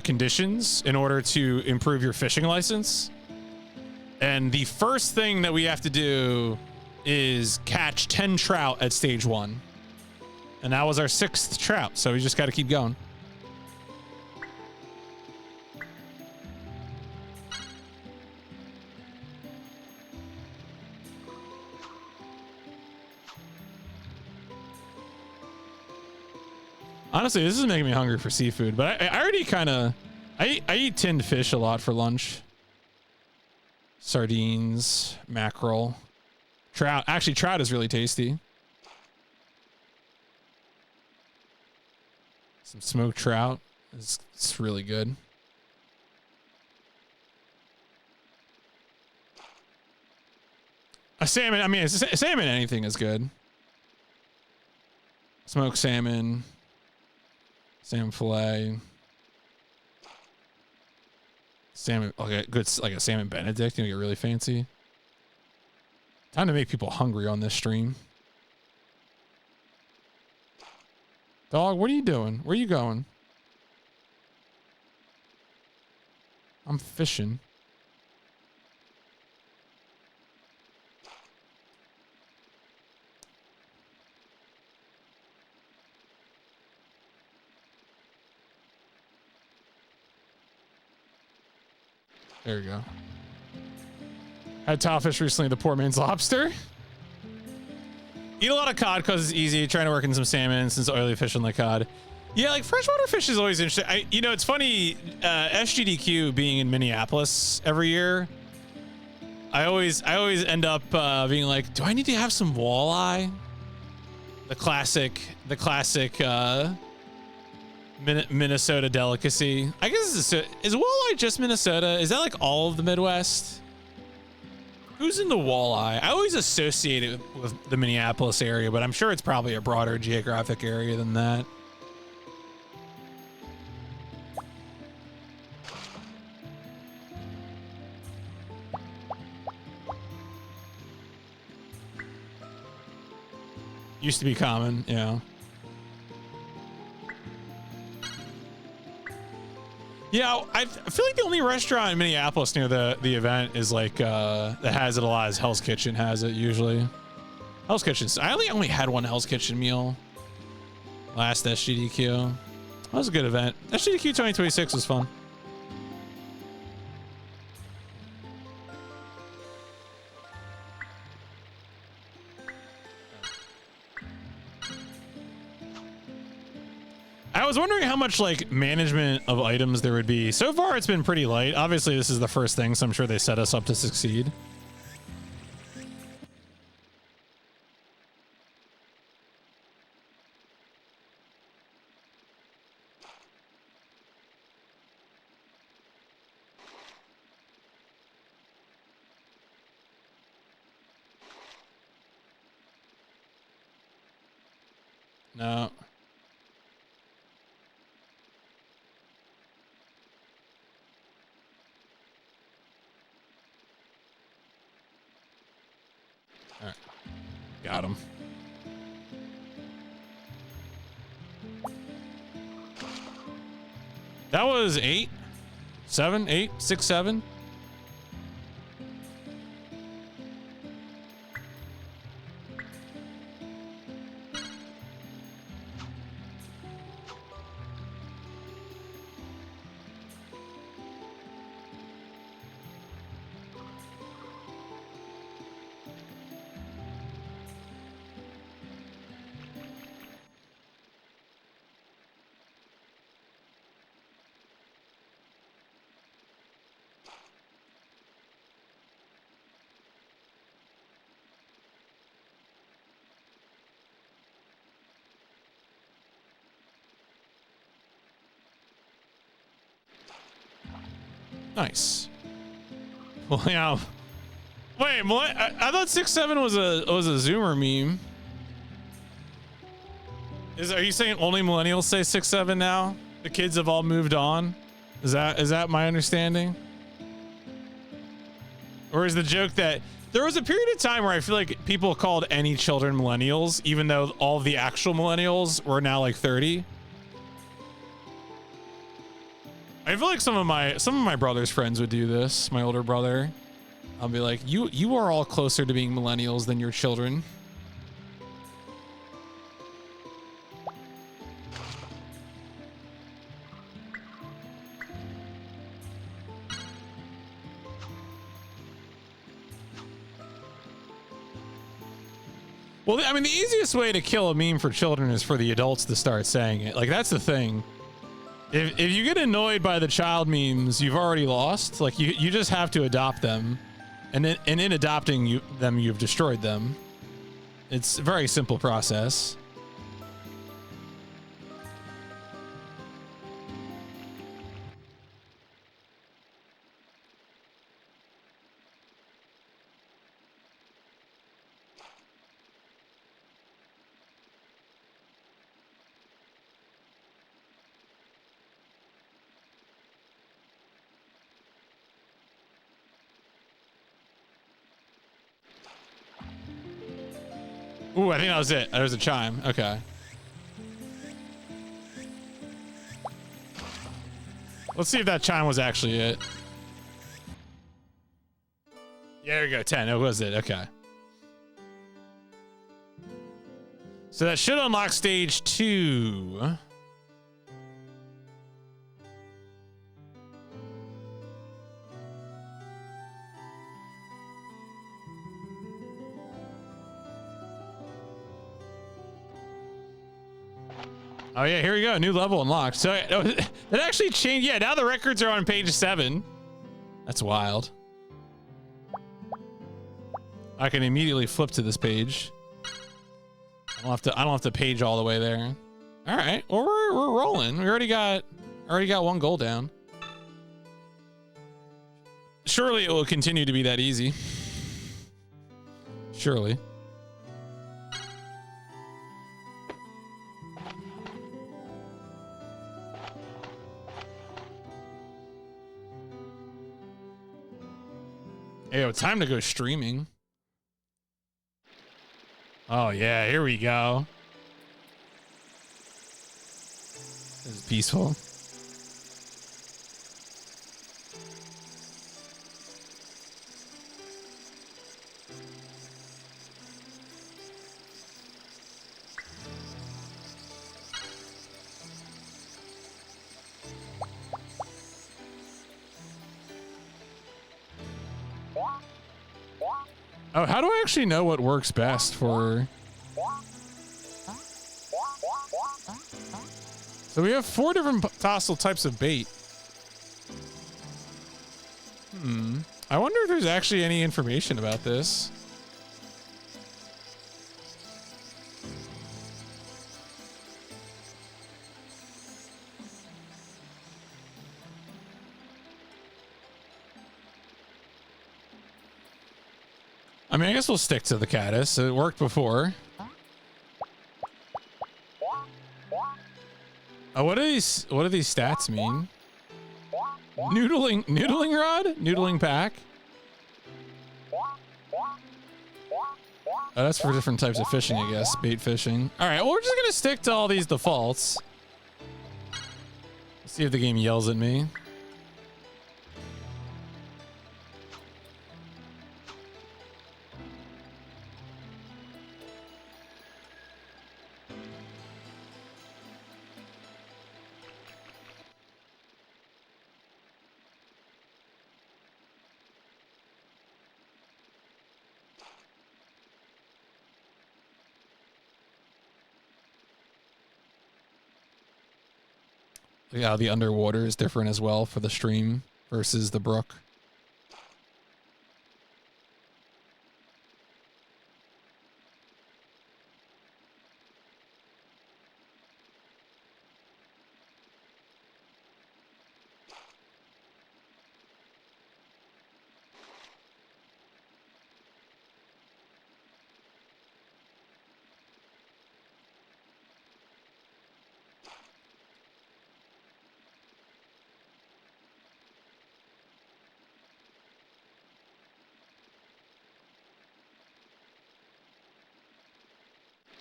Speaker 1: conditions in order to improve your fishing license. And the first thing that we have to do is catch 10 trout at stage 1. And that was our 6th trout, so we just got to keep going. Honestly, this is making me hungry for seafood, but I already kind of... I eat tinned fish a lot for lunch. Sardines, mackerel, trout. Actually, trout is really tasty. Some smoked trout. It's really good. A salmon, I mean, salmon, anything is good. Smoked salmon. Salmon fillet. Salmon, okay, good, like a salmon Benedict, you know, get really fancy. Time to make people hungry on this stream. Dog, what are you doing? Where are you going? I'm fishing. There we go. Had towfish recently, the poor man's lobster. Eat a lot of cod because it's easy. Trying to work in some salmon since oily fish like cod. Yeah, like freshwater fish is always interesting. You know, it's funny, SGDQ being in Minneapolis every year, I always end up being like, do I need to have some walleye? The classic Minnesota delicacy. I guess is walleye just Minnesota? Is that like all of the Midwest? Who's in the Walleye? I always associate it with the Minneapolis area, but I'm sure it's probably a broader geographic area than that. Used to be common, yeah. Yeah, I feel like the only restaurant in Minneapolis near the event is like that has it a lot is Hell's Kitchen has it usually. Hell's Kitchen. I only had one Hell's Kitchen meal last SGDQ. That was a good event. SGDQ 2026 was fun. I was wondering how much like management of items there would be. So far, it's been pretty light. Obviously, this is the first thing, so I'm sure they set us up to succeed. No. All right. Got him. That was 8, 7, 8, 6, 7. Nice. Well, yeah. Wait, I thought 6-7 was a Zoomer meme. Are you saying only millennials say 6-7 now? The kids have all moved on. Is that my understanding? Or is the joke that there was a period of time where I feel like people called any children millennials, even though all the actual millennials were now like 30? I feel like some of my brother's friends would do this. My older brother, I'll be like, you are all closer to being millennials than your children. Well, I mean, the easiest way to kill a meme for children is for the adults to start saying it. Like, that's the thing. If you get annoyed by the child memes, you've already lost. Like, you just have to adopt them. And in adopting them, you've destroyed them. It's a very simple process. Ooh, I think that was it. There's a chime. Okay. Let's see if that chime was actually it. Yeah, there we go. 10. It was it. Okay. So that should unlock stage 2. Oh yeah, here we go. New level unlocked. So it actually changed. Yeah, now the records are on page 7. That's wild. I can immediately flip to this page. I don't have to page all the way there. All right. Well, we're rolling. We already got one goal down. Surely it will continue to be that easy. surely. Hey, it's time to go streaming. Oh yeah, here we go. This is peaceful. Oh, how do I actually know what works best for... So we have 4 different possible types of bait. I wonder if there's actually any information about this. I mean, I guess we'll stick to the caddis. It worked before. Oh, what do these stats mean? Noodling rod? Noodling pack? Oh, that's for different types of fishing, I guess. Bait fishing. All right, well, we're just gonna stick to all these defaults. Let's see if the game yells at me. Look how the underwater is different as well for the stream versus the brook.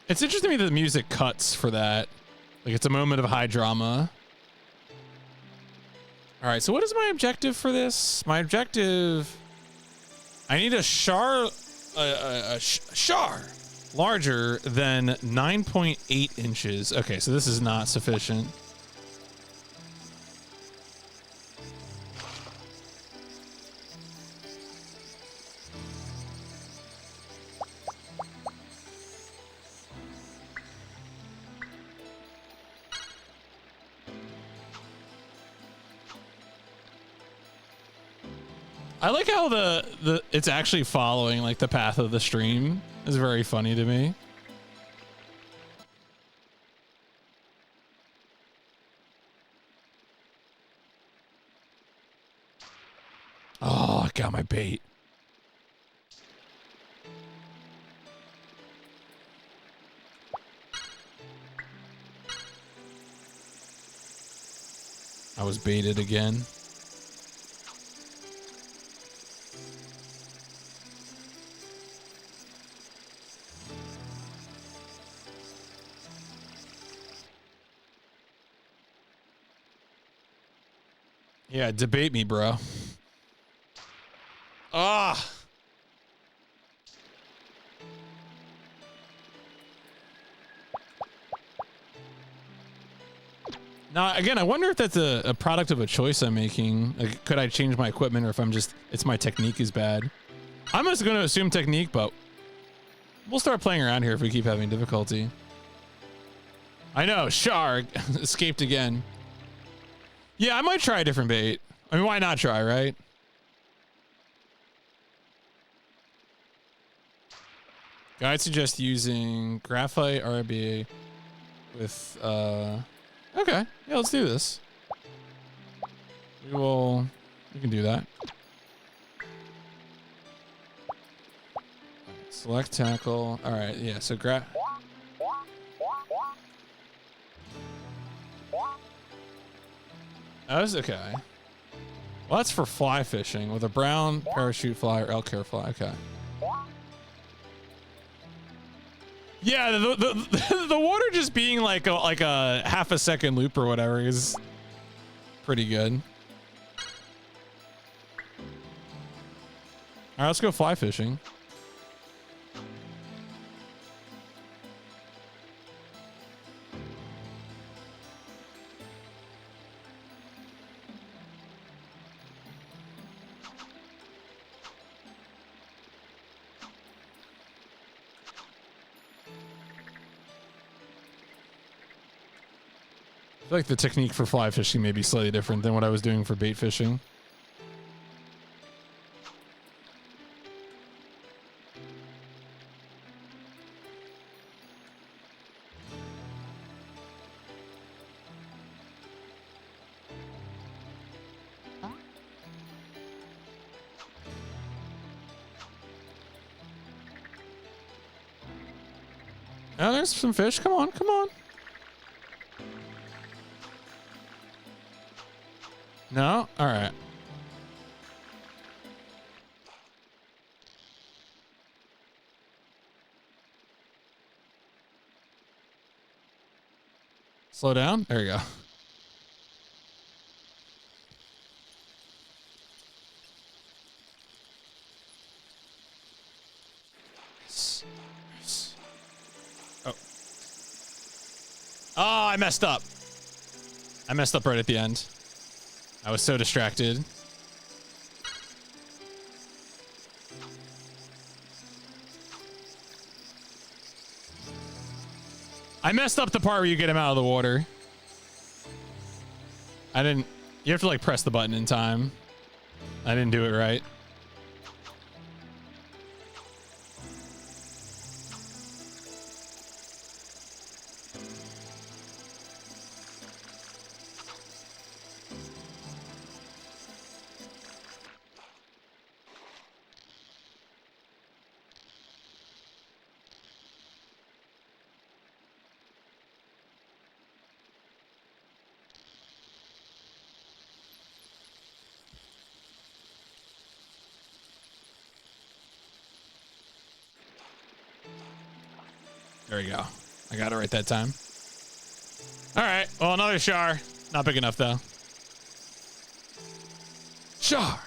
Speaker 1: It's interesting to me that the music cuts for that. Like, it's a moment of high drama. All right, so what is my objective for this? My objective... I need a char larger than 9.8 inches. Okay, so this is not sufficient. I like how it's actually following like the path of the stream. It's very funny to me. Oh, I got my bait. I was baited again. Yeah, debate me, bro. Ah. Now, again, I wonder if that's a product of a choice I'm making. Like, could I change my equipment, or if it's my technique is bad? I'm just going to assume technique, but we'll start playing around here if we keep having difficulty. I know, shark escaped again. Yeah, I might try a different bait. I mean, why not try, right? Guide suggests using graphite RBA with, okay. Yeah, let's do this. We can do that. Select tackle. All right, yeah, so grab. That was okay. Well, that's for fly fishing with a brown parachute fly or elk hair fly. Okay. Yeah, the water just being like a half a second loop or whatever is pretty good. All right, let's go fly fishing. I feel like the technique for fly fishing may be slightly different than what I was doing for bait fishing. Oh, there's some fish. Come on, come on. No? All right. Slow down. There you go. Oh. Oh, I messed up. I messed up right at the end. I was so distracted. I messed up the part where you get him out of the water. I didn't... You have to, like, press the button in time. I didn't do it right. There we go. I got it right that time. All right. Well, another char. Not big enough, though. Char.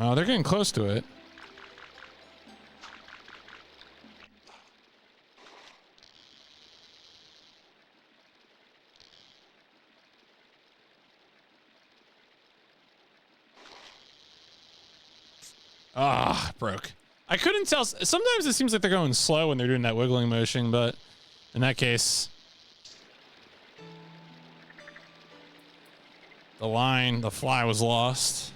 Speaker 1: Oh, they're getting close to it. Ah, broke. I couldn't tell. Sometimes it seems like they're going slow when they're doing that wiggling motion, but in that case, the fly was lost.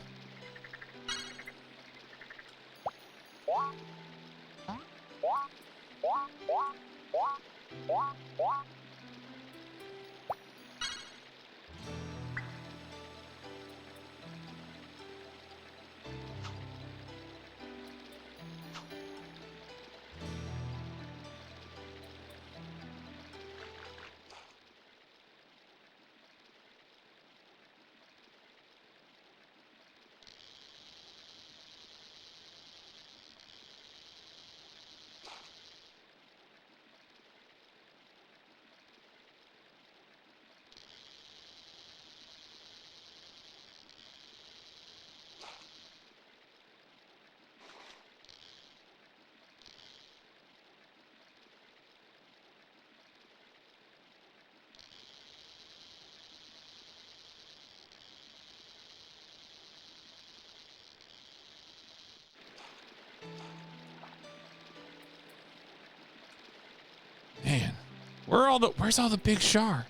Speaker 1: Where's all the big char?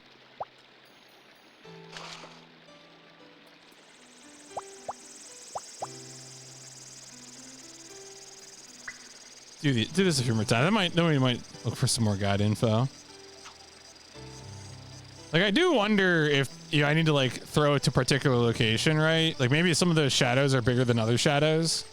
Speaker 1: Do this a few more times. Then we might look for some more guide info. Like, I do wonder if, I need to, like, throw it to a particular location, right? Like, maybe some of those shadows are bigger than other shadows.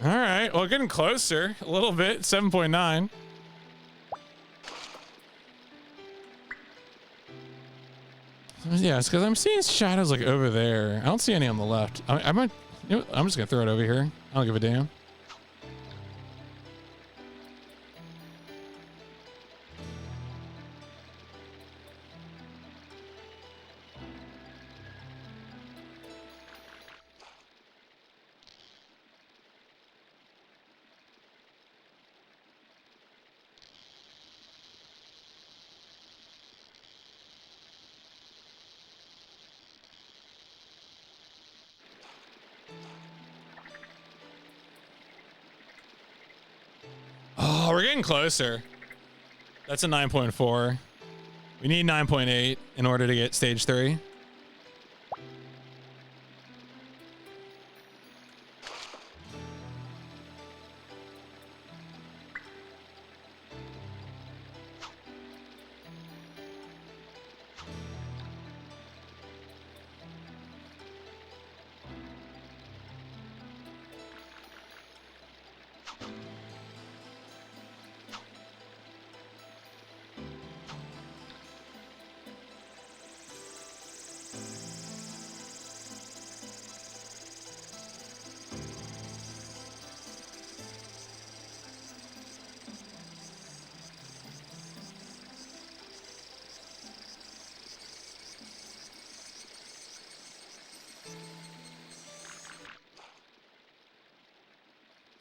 Speaker 1: All right, well, getting closer a little bit. 7.9. Yeah, it's because I'm seeing shadows like over there. I don't see any on the left. I might. I'm just gonna throw it over here. I don't give a damn. Oh, we're getting closer. That's a 9.4. We need 9.8 in order to get stage 3.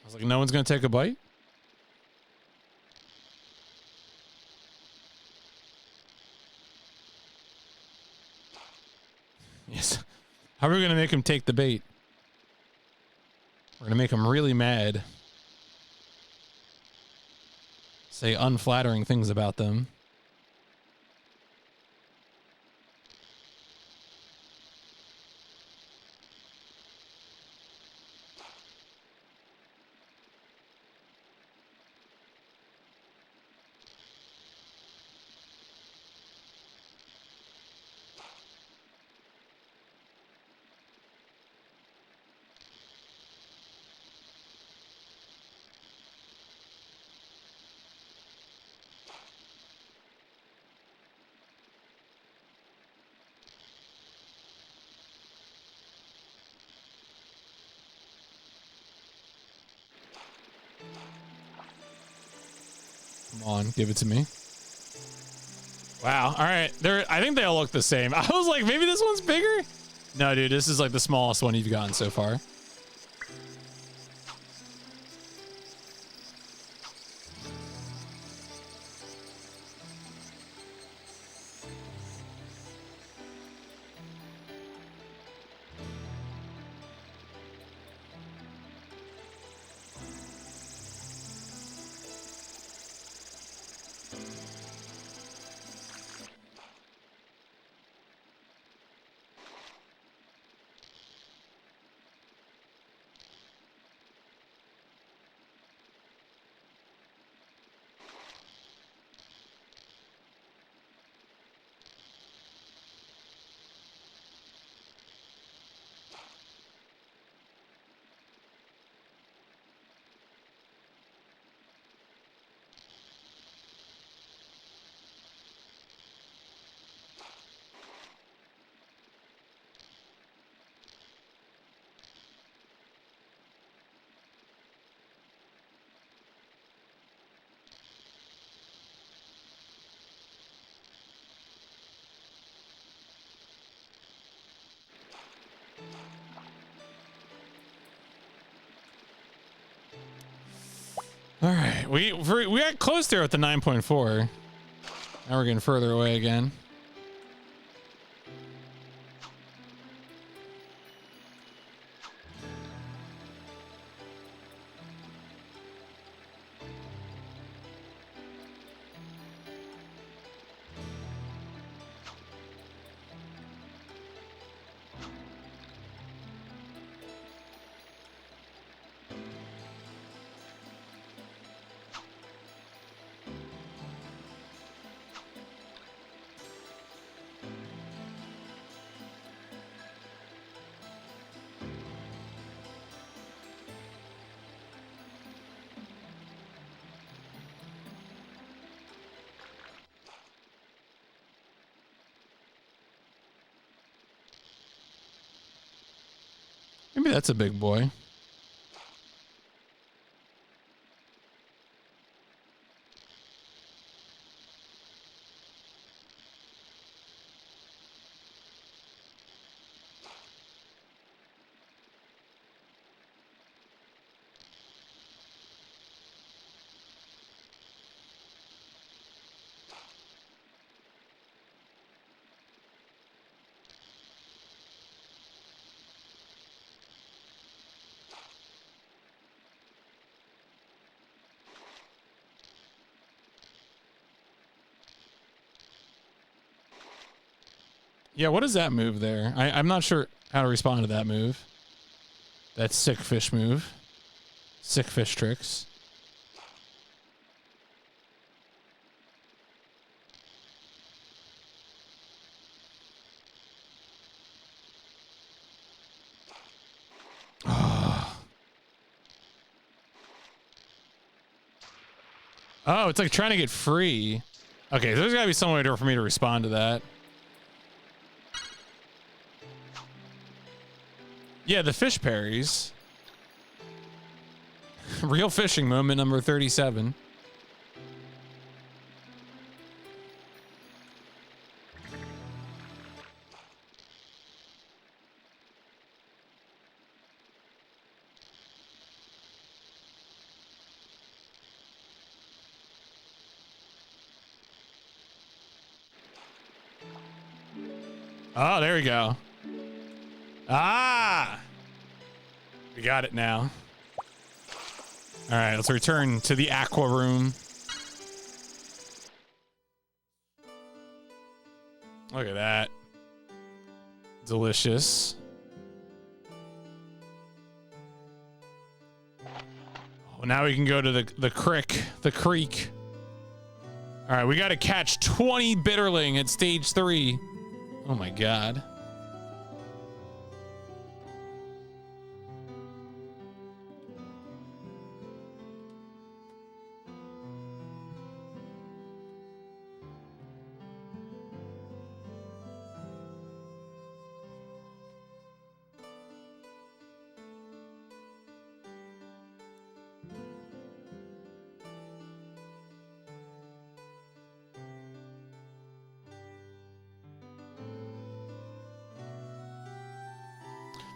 Speaker 1: I was like, no one's gonna take a bite? Yes. How are we gonna make him take the bait? We're gonna make him really mad. Say unflattering things about them. Come on, give it to me. Wow. All right. I think they all look the same. I was like, maybe this one's bigger? No, dude, this is like the smallest one you've gotten so far. All right, we got close there with the 9.4. Now we're getting further away again. Maybe that's a big boy. Yeah, what is that move there? I'm not sure how to respond to that move. That sick fish move. Sick fish tricks. Oh, it's like trying to get free. Okay, there's gotta be some way for me to respond to that. Yeah, the fish parries. Real fishing moment number 37. Oh, there we go. Ah! We got it now. All right, let's return to the aqua room. Look at that. Delicious. Oh, now we can go to the creek. All right, we got to catch 20 bitterling at stage 3. Oh my God.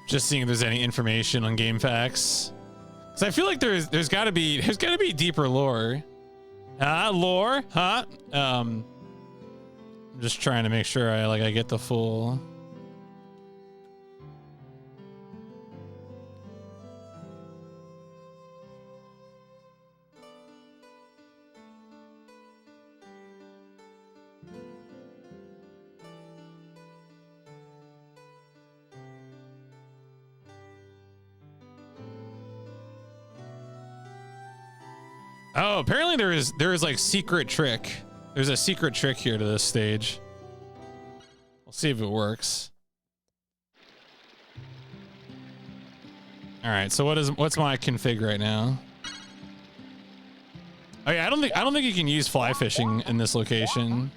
Speaker 1: Just seeing if there's any information on game facts. Cause I feel like there's gotta be deeper lore. Lore? Huh? I'm just trying to make sure I get the full. Oh, apparently there is like secret trick. There's a secret trick here to this stage. We'll see if it works. All right, so what's my config right now? Oh yeah, I don't think you can use fly fishing in this location.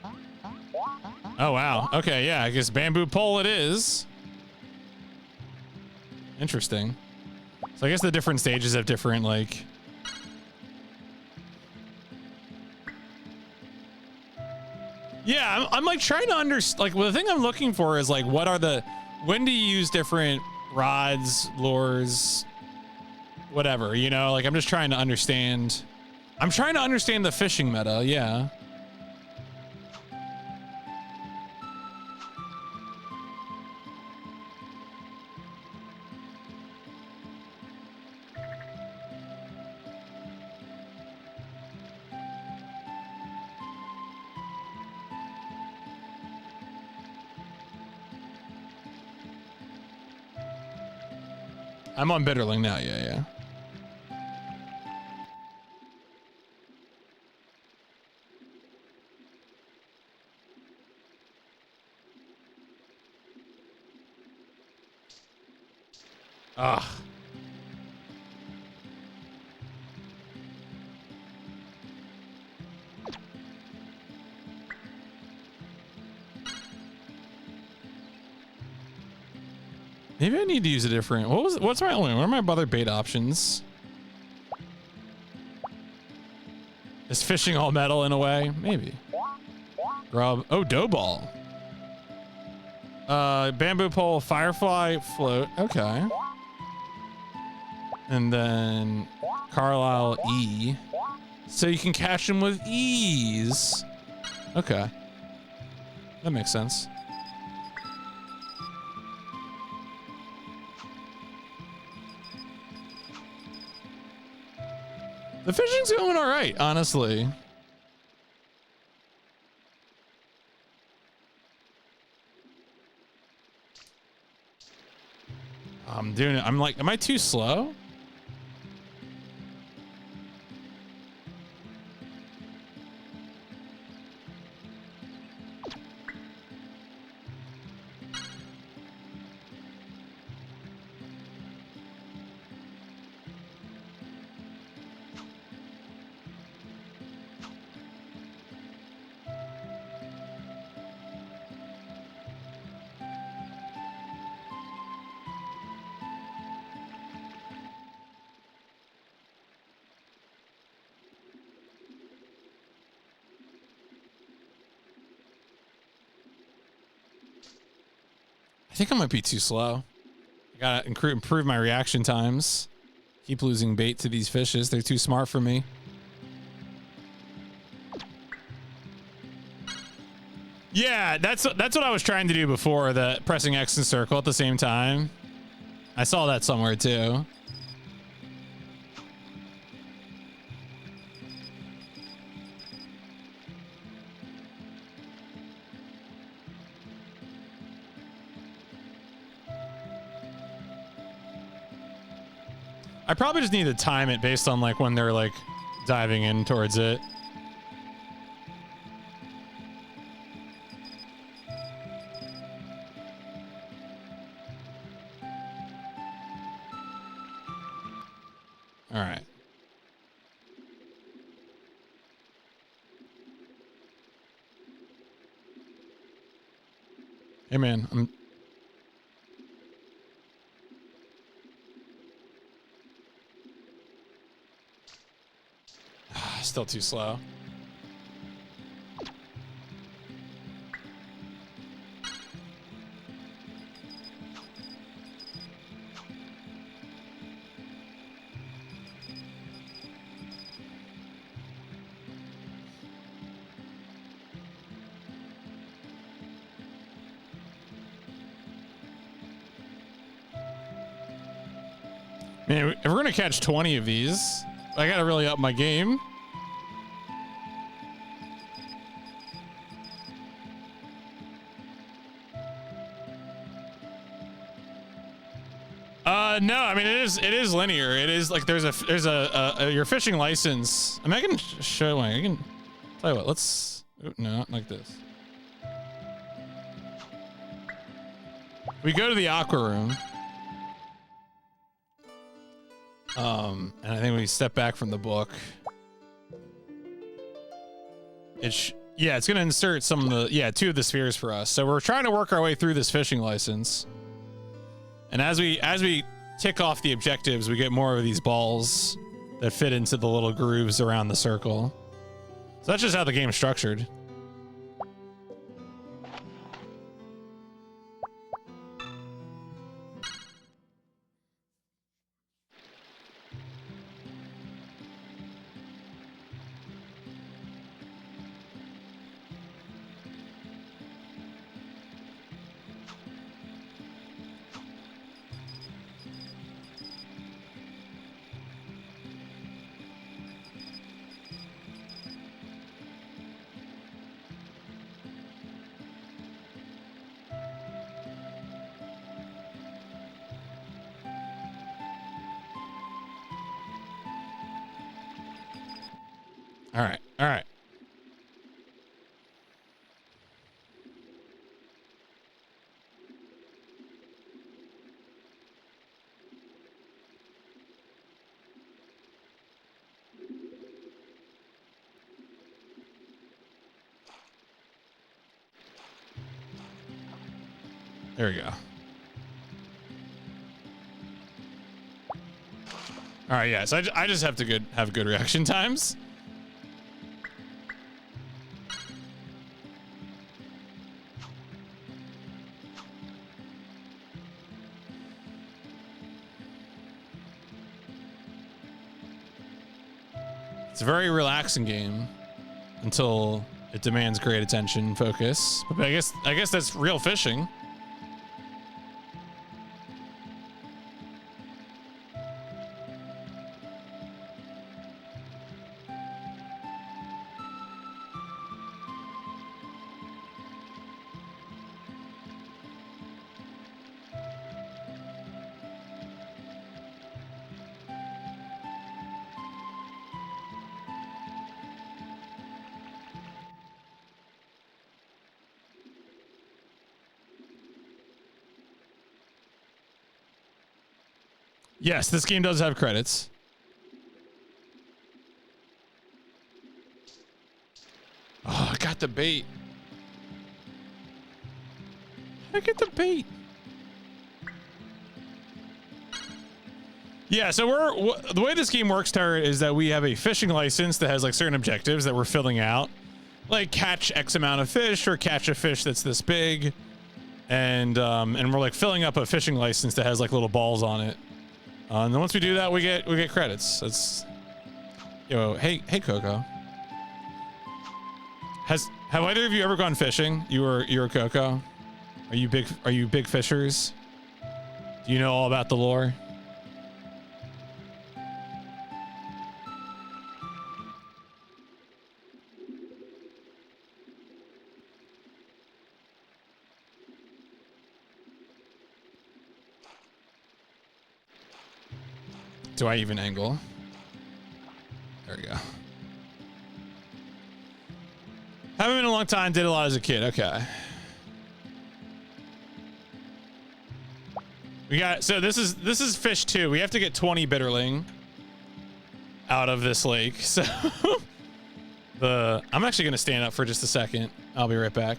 Speaker 1: Oh wow. Okay, yeah, I guess bamboo pole it is. Interesting. So I guess the different stages have different like. Yeah, I'm like trying to understand. Like, well, the thing I'm looking for is like, when do you use different rods, lures, whatever, you know? Like, I'm just trying to understand I'm trying to understand the fishing meta, yeah. I'm on Bitterling now, yeah. Ugh. Maybe I need to use a different. What are my other bait options? Is fishing all metal in a way? Maybe. Grub. Oh, dough ball. Bamboo pole, firefly, float. Okay. And then Carlisle E. So you can catch them with ease. Okay. That makes sense. The fishing's going all right, honestly. I'm doing it. I'm like, am I too slow? I think I might be too slow. I gotta improve my reaction times. Keep losing bait to these fishes. They're too smart for me. Yeah, that's what I was trying to do before, the pressing X and circle at the same time. I saw that somewhere too. I probably just need to time it based on like when they're like diving in towards it. All right. Hey man, I'm still too slow. Man, if we're gonna catch 20 of these, I gotta really up my game. No, I mean it is linear. It is like there's a your fishing license. I mean I can show I can tell you what. Let's no, not like this. We go to the aqua room. And I think we step back from the book. Yeah, it's gonna insert some of the 2 of the spheres for us. So we're trying to work our way through this fishing license. And as we tick off the objectives, we get more of these balls that fit into the little grooves around the circle. So that's just how the game's structured. All right. All right. There we go. All right, yeah. So I just have to have good reaction times. It's a very relaxing game until it demands great attention and focus. But I guess that's real fishing. Yes, this game does have credits. Oh, I got the bait. I get the bait. Yeah, so the way this game works, Tara, is that we have a fishing license that has like certain objectives that we're filling out, like catch X amount of fish or catch a fish that's this big, and we're like filling up a fishing license that has like little balls on it. And then once we do that, we get credits. That's, hey Coco. Have either of you ever gone fishing? You're Coco. Are you big fishers? Do you know all about the lore? Do I even angle? There we go. Haven't been in a long time. Did a lot as a kid. Okay. We got, so this is fish 2. We have to get 20 bitterling out of this lake. So I'm actually gonna stand up for just a second. I'll be right back.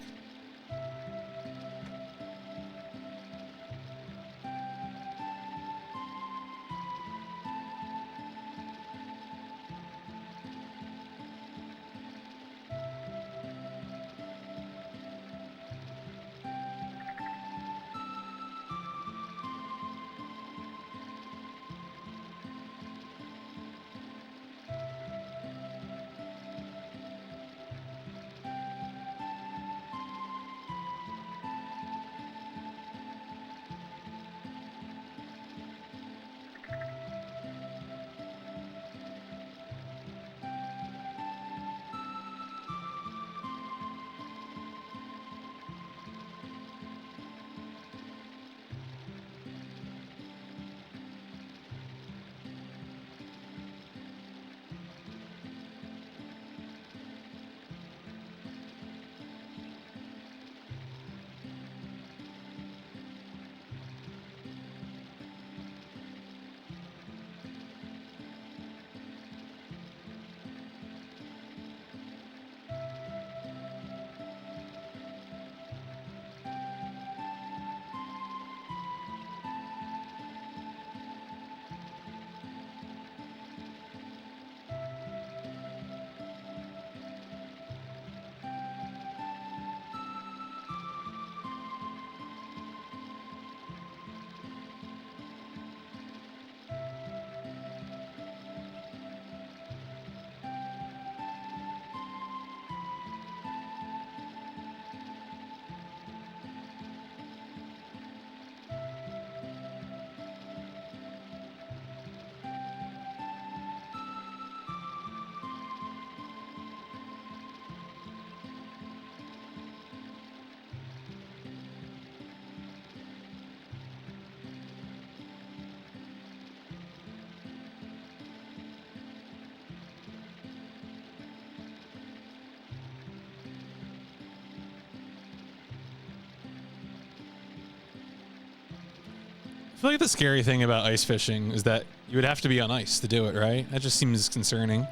Speaker 1: I feel like the scary thing about ice fishing is that you would have to be on ice to do it, right? That just seems concerning.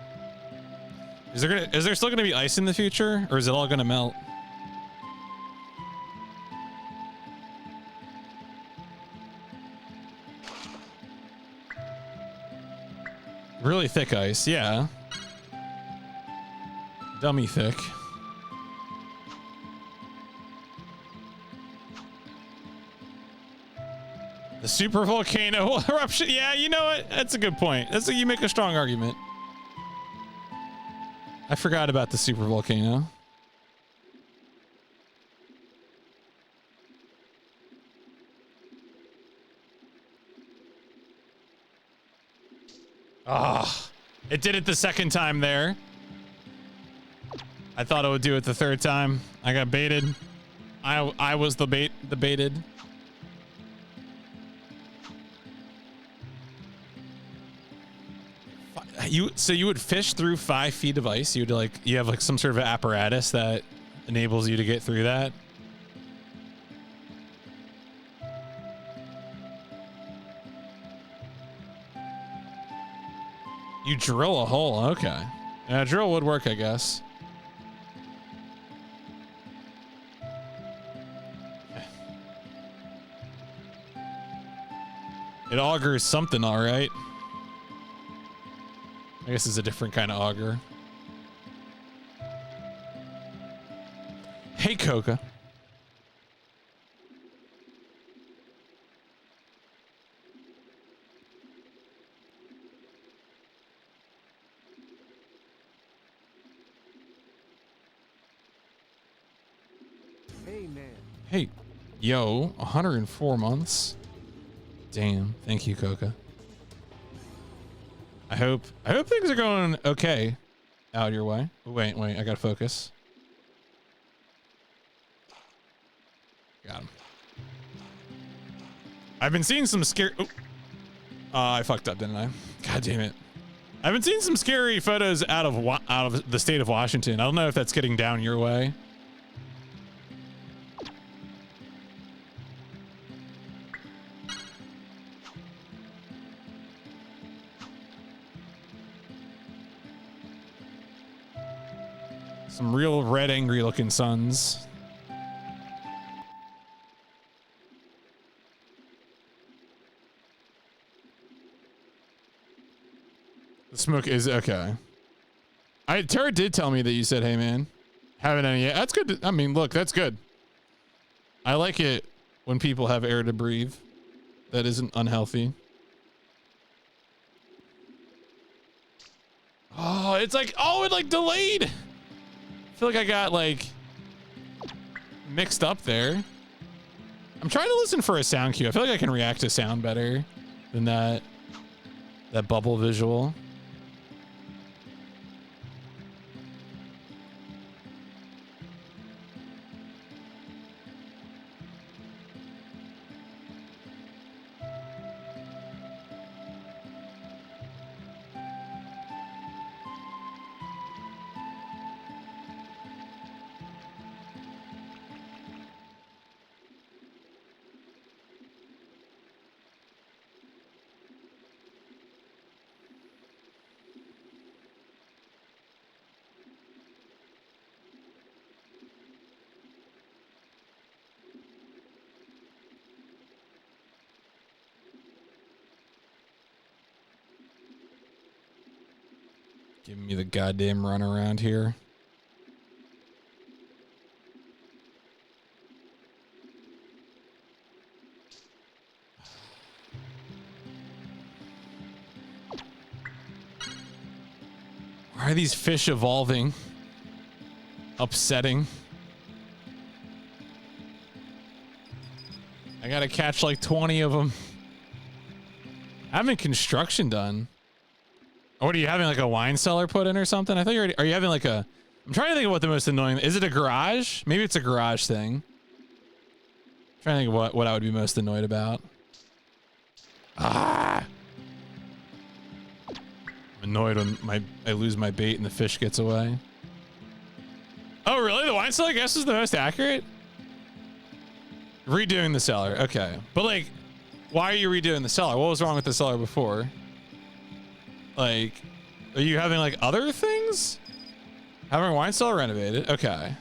Speaker 1: Is there still gonna be ice in the future, or is it all gonna melt? Really thick ice, yeah. Dummy thick. The super volcano eruption. Yeah, you know what? That's a good point. You make a strong argument. I forgot about the super volcano. Ah, it did it the second time there. I thought it would do it the third time. I got baited. I was the baited. So you would fish through 5 feet of ice? You have like some sort of apparatus that enables you to get through that? You drill a hole, okay. Yeah, drill would work, I guess. It augurs something, all right. I guess it's a different kind of auger. Hey, Coca.
Speaker 3: Hey, man.
Speaker 1: Hey, yo, 104 months. Damn, thank you, Coca. I hope things are going okay out your way. Wait, I gotta focus. Got him. I've been seeing some scary. I fucked up, didn't I? God damn it! I've been seeing some scary photos out of the state of Washington. I don't know if that's getting down your way. Some real red, angry looking suns. The smoke is okay. Tara did tell me that you said, hey man, haven't any yet. That's good. I mean, look, that's good. I like it when people have air to breathe that isn't unhealthy. Oh, it's like, oh, it like delayed. I feel like I got like mixed up there. I'm trying to listen for a sound cue. I feel like I can react to sound better than that bubble visual. Giving me the goddamn run around here. Why are these fish evolving? Upsetting. I gotta catch like 20 of them. Having construction done. What are you having, like a wine cellar put in or something? I thought are you having like a, I'm trying to think of what the most annoying, is it a garage? Maybe it's a garage thing. I'm trying to think of what I would be most annoyed about. Ah! I'm annoyed when I lose my bait and the fish gets away. Oh really? The wine cellar, I guess, is the most accurate? Redoing the cellar, okay. But like, Why are you redoing the cellar? What was wrong with the cellar before? Like, are you having like other things? Having a wine cellar renovated? Okay.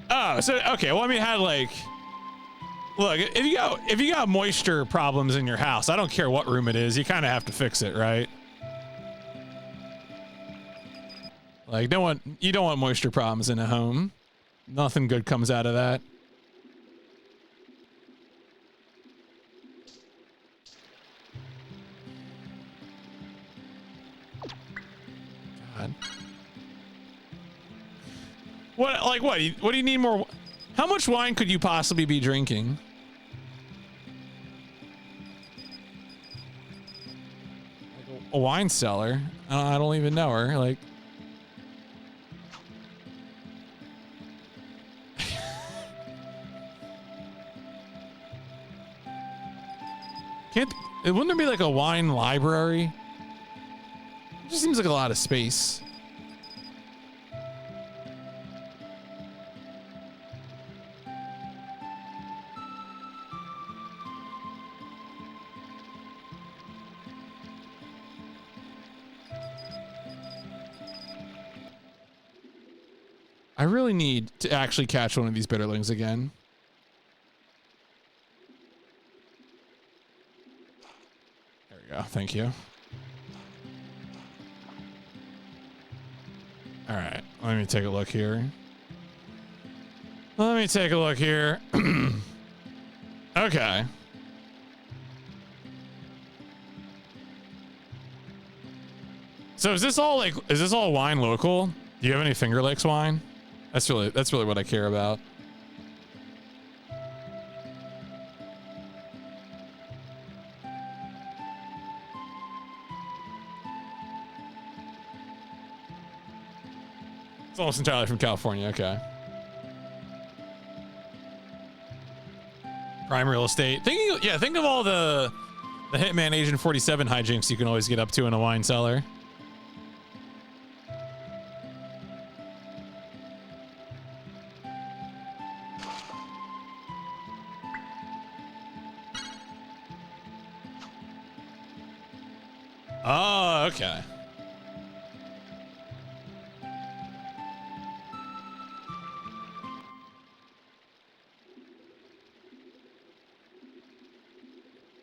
Speaker 1: Oh, so okay. Well, I mean, had like, look, if you got moisture problems in your house, I don't care what room it is, you kind of have to fix it, right? Like, you don't want moisture problems in a home. Nothing good comes out of that. God. What? Like what? What do you need more? How much wine could you possibly be drinking? Like a wine cellar? I don't even know her. Like. Wouldn't there be like a wine library? It just seems like a lot of space. I really need to actually catch one of these bitterlings again. There we go. Thank you. All right. Let me take a look here. Let me take a look here. Okay. So is this all wine local? Do you have any Finger Lakes wine? That's really what I care about. It's almost entirely from California. Okay. Prime real estate. Think of all the Hitman Agent 47 hijinks you can always get up to in a wine cellar. Oh, okay.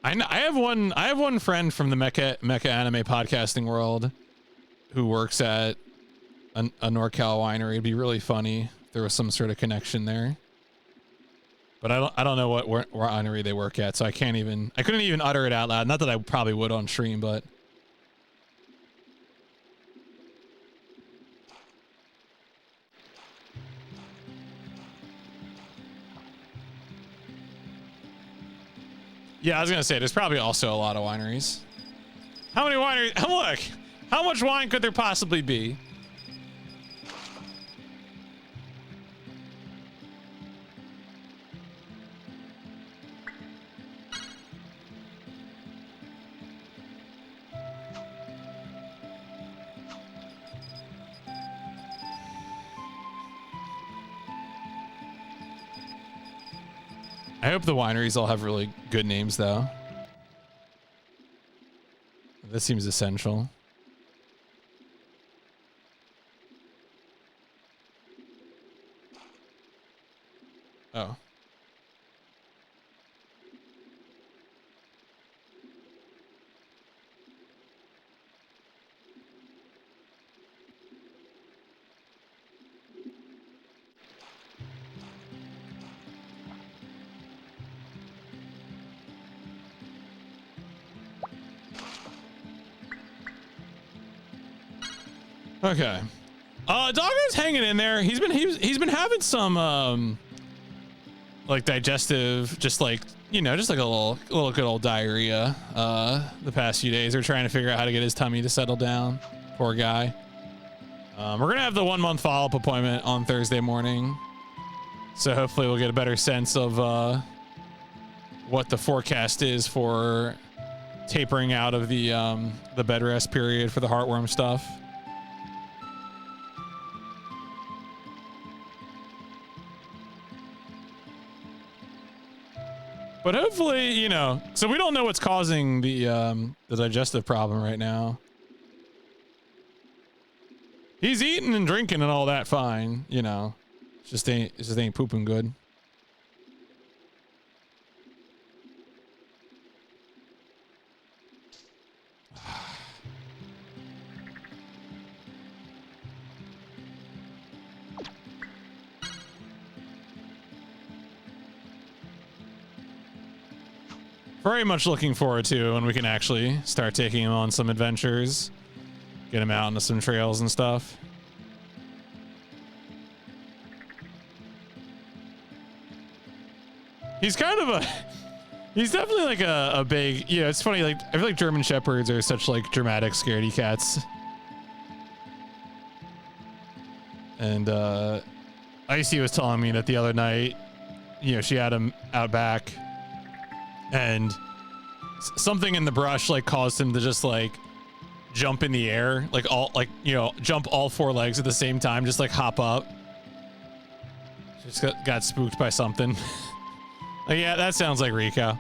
Speaker 1: I have one friend from the Mecha anime podcasting world who works at a NorCal winery. It'd be really funny if there was some sort of connection there. But I don't know what winery they work at, so I couldn't even utter it out loud. Not that I probably would on stream, but yeah, I was gonna say there's probably also a lot of wineries. How many wineries? Look, how much wine could there possibly be? I hope the wineries all have really good names, though. This seems essential. Oh. Okay. Doggo's hanging in there. He's been having some like digestive, just like a little good old diarrhea the past few days. We're trying to figure out how to get his tummy to settle down. Poor guy. We're gonna have the 1 month follow-up appointment on Thursday morning, so hopefully we'll get a better sense of what the forecast is for tapering out of the bed rest period for the heartworm stuff. But hopefully, you know, so we don't know what's causing the digestive problem right now. He's eating and drinking and all that fine, you know. It just ain't pooping good. Very much looking forward to when we can actually start taking him on some adventures. Get him out into some trails and stuff. He's kind of a... He's definitely like a big... You know, it's funny, like, I feel like German Shepherds are such, like, dramatic, scaredy cats. And, Icy was telling me that the other night, you know, she had him out back. And something in the brush, like, caused him to just, like, jump in the air. Like, you know, jump all four legs at the same time. Just, like, hop up. Just got spooked by something. Like, yeah, that sounds like Rico.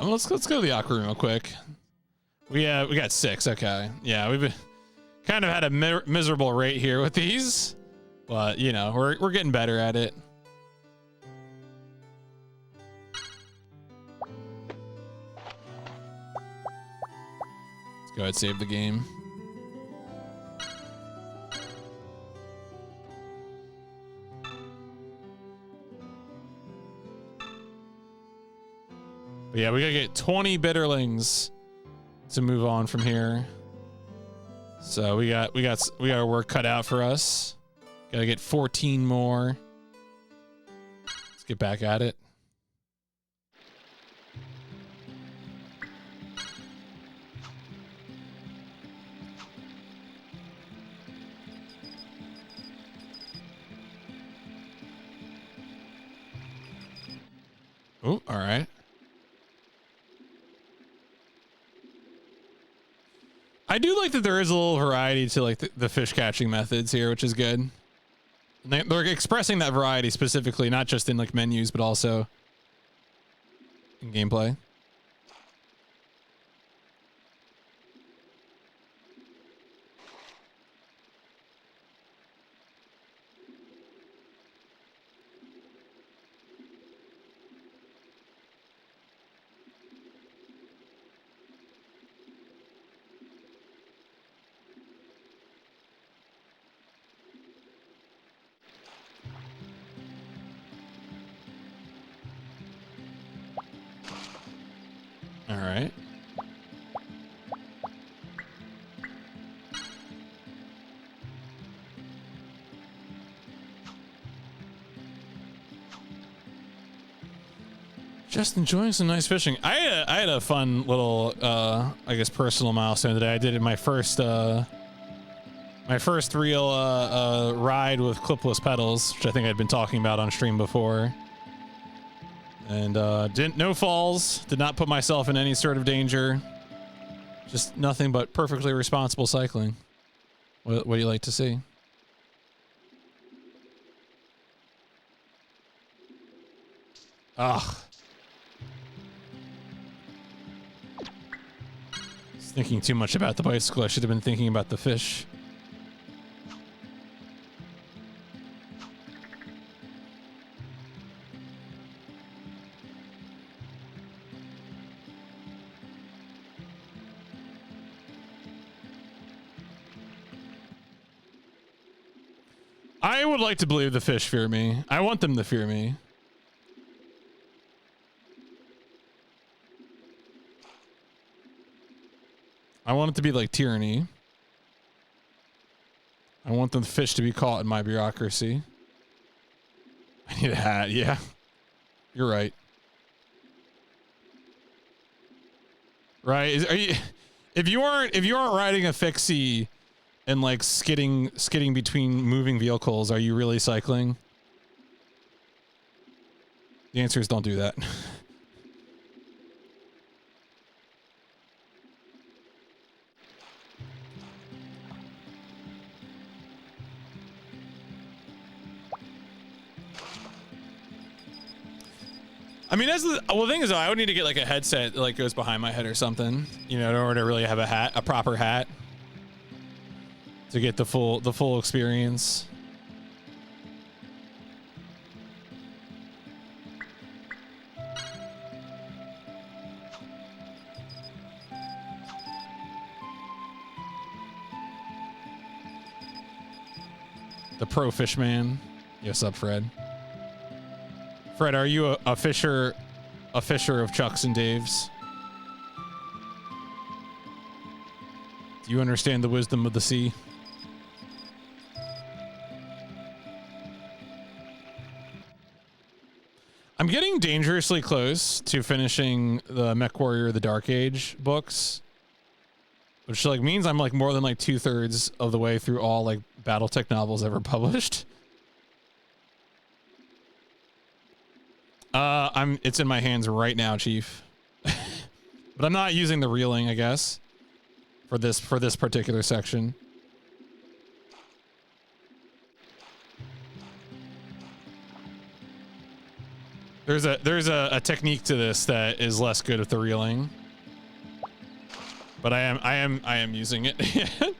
Speaker 1: Let's go to the aqua room real quick. We got 6. Okay, yeah, we've kind of had a miserable rate here with these, but you know we're getting better at it. Let's go ahead and save the game. But yeah, we gotta get 20 bitterlings to move on from here. So we got our work cut out for us. Gotta get 14 more. Let's get back at it. Oh, all right. I do like that there is a little variety to like the fish catching methods here, which is good. And they're expressing that variety specifically, not just in like menus, but also in gameplay. All right. Just enjoying some nice fishing. I had a fun little I guess personal milestone today. I did it my first real ride with clipless pedals, which I think I'd been talking about on stream before. And no falls, did not put myself in any sort of danger. Just nothing but perfectly responsible cycling. What do you like to see? Ugh. Was thinking too much about the bicycle. I should have been thinking about the fish. I would like to believe the fish fear me. I want them to fear me. I want it to be like tyranny. I want the fish to be caught in my bureaucracy. I need a hat. Yeah, you're right. Right? Are you? If you aren't riding a fixie and like skidding between moving vehicles, are you really cycling? The answer is don't do that. I mean, the thing is, though, I would need to get like a headset that like goes behind my head or something, you know, in order to really have a proper hat, to get the full experience. The pro fishman. Yes, up, Fred. Fred, are you a fisher of Chucks and Daves? Do you understand the wisdom of the sea? I'm getting dangerously close to finishing the MechWarrior The Dark Age books, which like means I'm like more than like 2/3 of the way through all like BattleTech novels ever published. It's in my hands right now, Chief. But I'm not using the reeling, I guess, for this particular section. There's a technique to this that is less good with the reeling, but I am using it.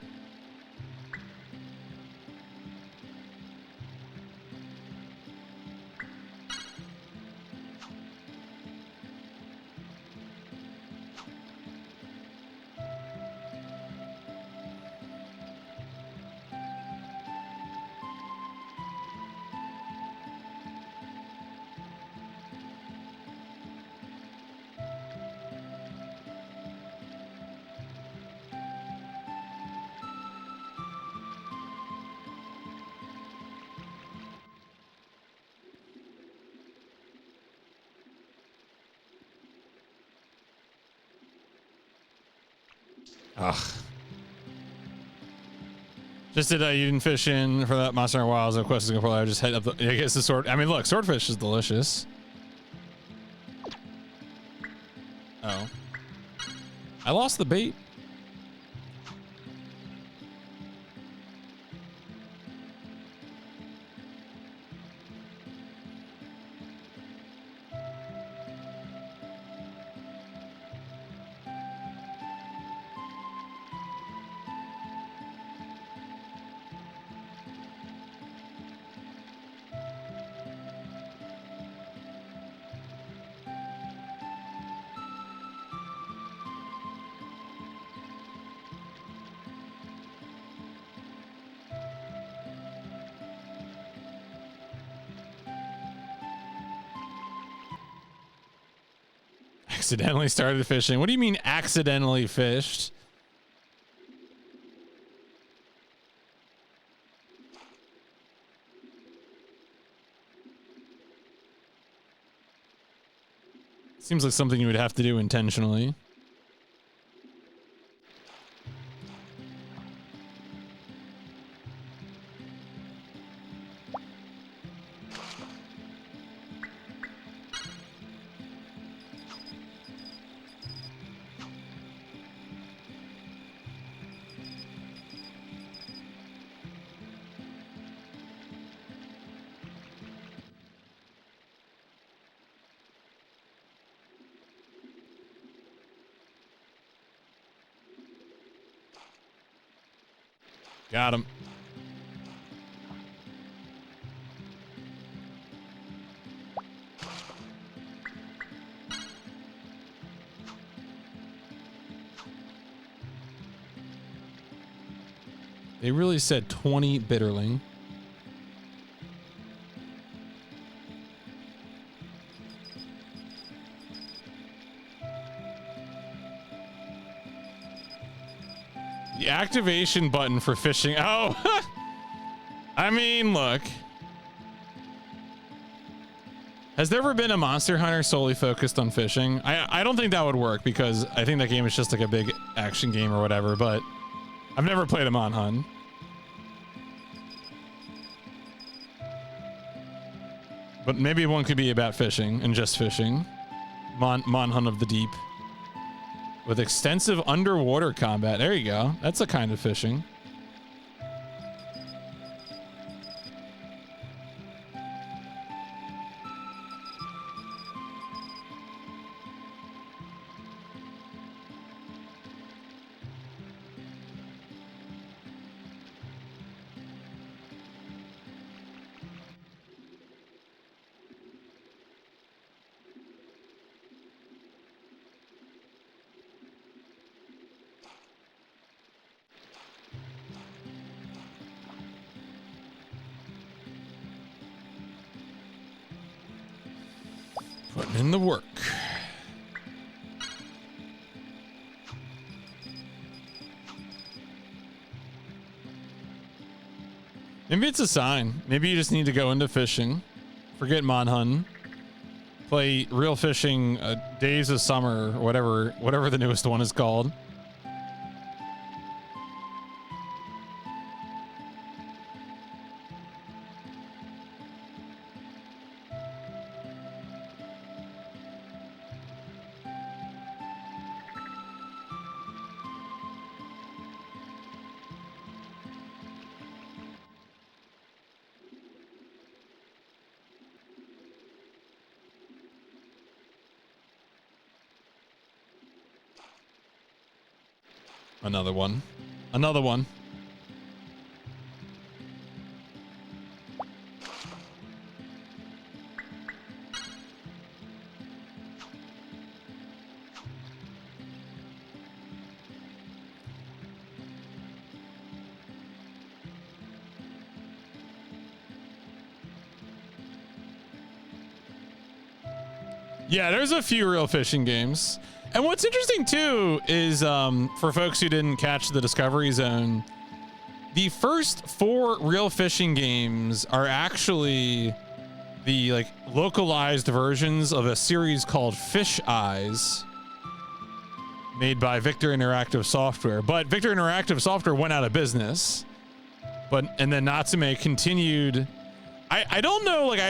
Speaker 1: Ugh. Just did you didn't fish in for that Monster Hunter Wilds quest to go. I just head up. I guess the sword. I mean, look, swordfish is delicious. Oh, I lost the bait. Accidentally started fishing. What do you mean accidentally fished? Seems like something you would have to do intentionally. Got him. They really said 20 bitterling. The activation button for fishing. Oh, I mean, look. Has there ever been a Monster Hunter solely focused on fishing? I don't think that would work because I think that game is just like a big action game or whatever, but I've never played a Mon Hunt. But maybe one could be about fishing and just fishing. Mon Hunt of the Deep. With extensive underwater combat. There you go. That's a kind of fishing. Putting in the work. Maybe it's a sign. Maybe you just need to go into fishing. Forget Mon Hunt. Play Real Fishing Days of Summer or whatever the newest one is called. Another one. Another one. Yeah, there's a few real fishing games. And what's interesting too is for folks who didn't catch the Discovery Zone, the first 4 real fishing games are actually the like localized versions of a series called Fish Eyes, made by Victor Interactive Software. But Victor Interactive Software went out of business. And then Natsume continued. I don't know, like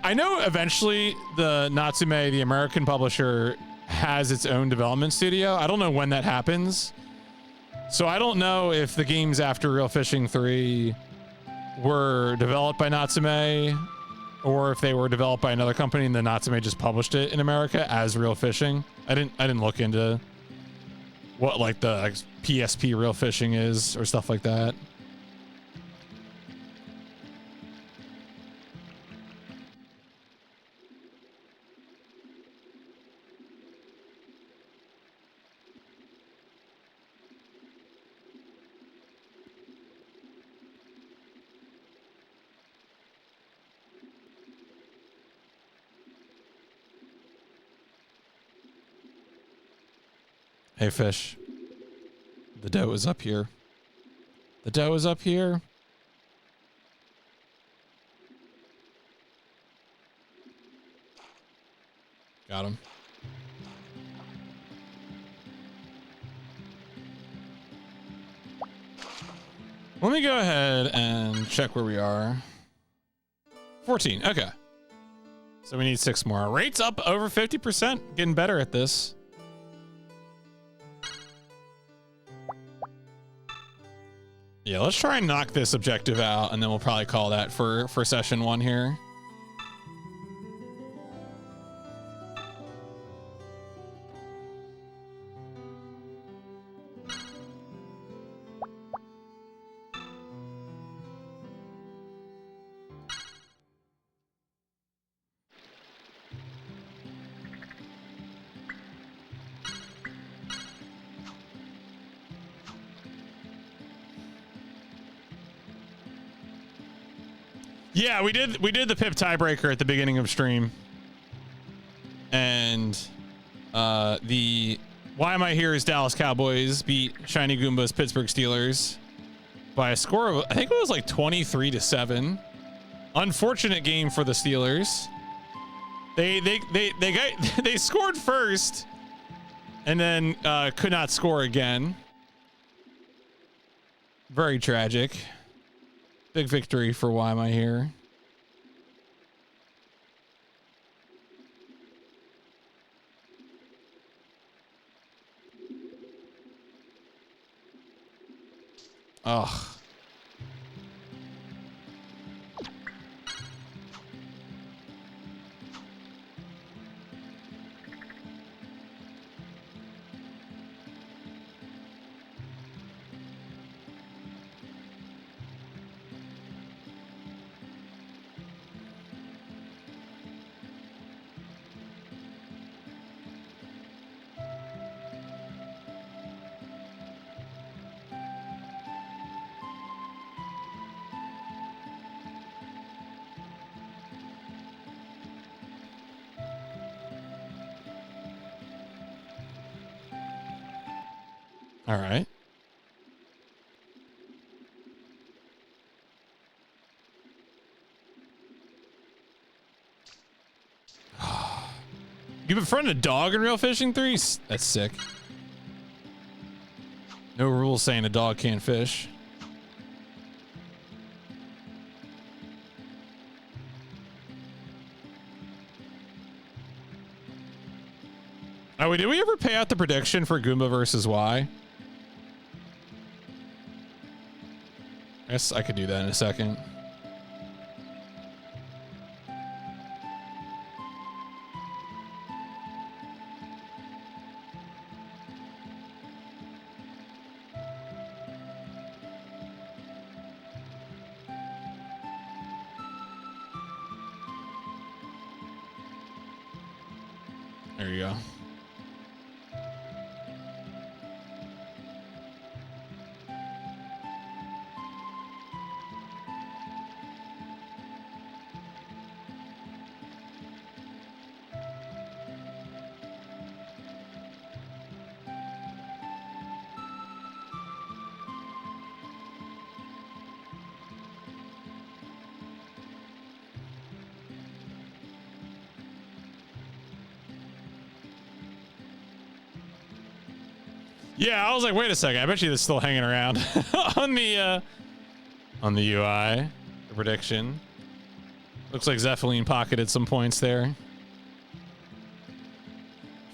Speaker 1: I know eventually the Natsume, the American publisher, has its own development studio. I don't know when that happens. So I don't know if the games after Real Fishing 3 were developed by Natsume or if they were developed by another company and then Natsume just published it in America as Real Fishing. I didn't look into what like the PSP Real Fishing is or stuff like that. Hey, fish. The dough is up here. The dough is up here. Got him. Let me go ahead and check where we are. 14. Okay. So we need 6 more. Rates up over 50%. Getting better at this. Yeah, let's try and knock this objective out, and then we'll probably call that for session 1 here. Yeah, we did the PIP tiebreaker at the beginning of stream. And the Why Am I Here is Dallas Cowboys beat Shiny Goomba's Pittsburgh Steelers by a score of, I think it was like 23-7. Unfortunate game for the Steelers. They scored first and then could not score again. Very tragic. Big victory for Why Am I Here? Ugh. All right. You befriended a dog in Real Fishing 3? That's sick. No rules saying a dog can't fish. Oh, did we ever pay out the prediction for Goomba versus Y? I guess I could do that in a second. There you go. Yeah, I was like, wait a second. I bet you it's still hanging around on the UI. The prediction. Looks like Zephyline pocketed some points there.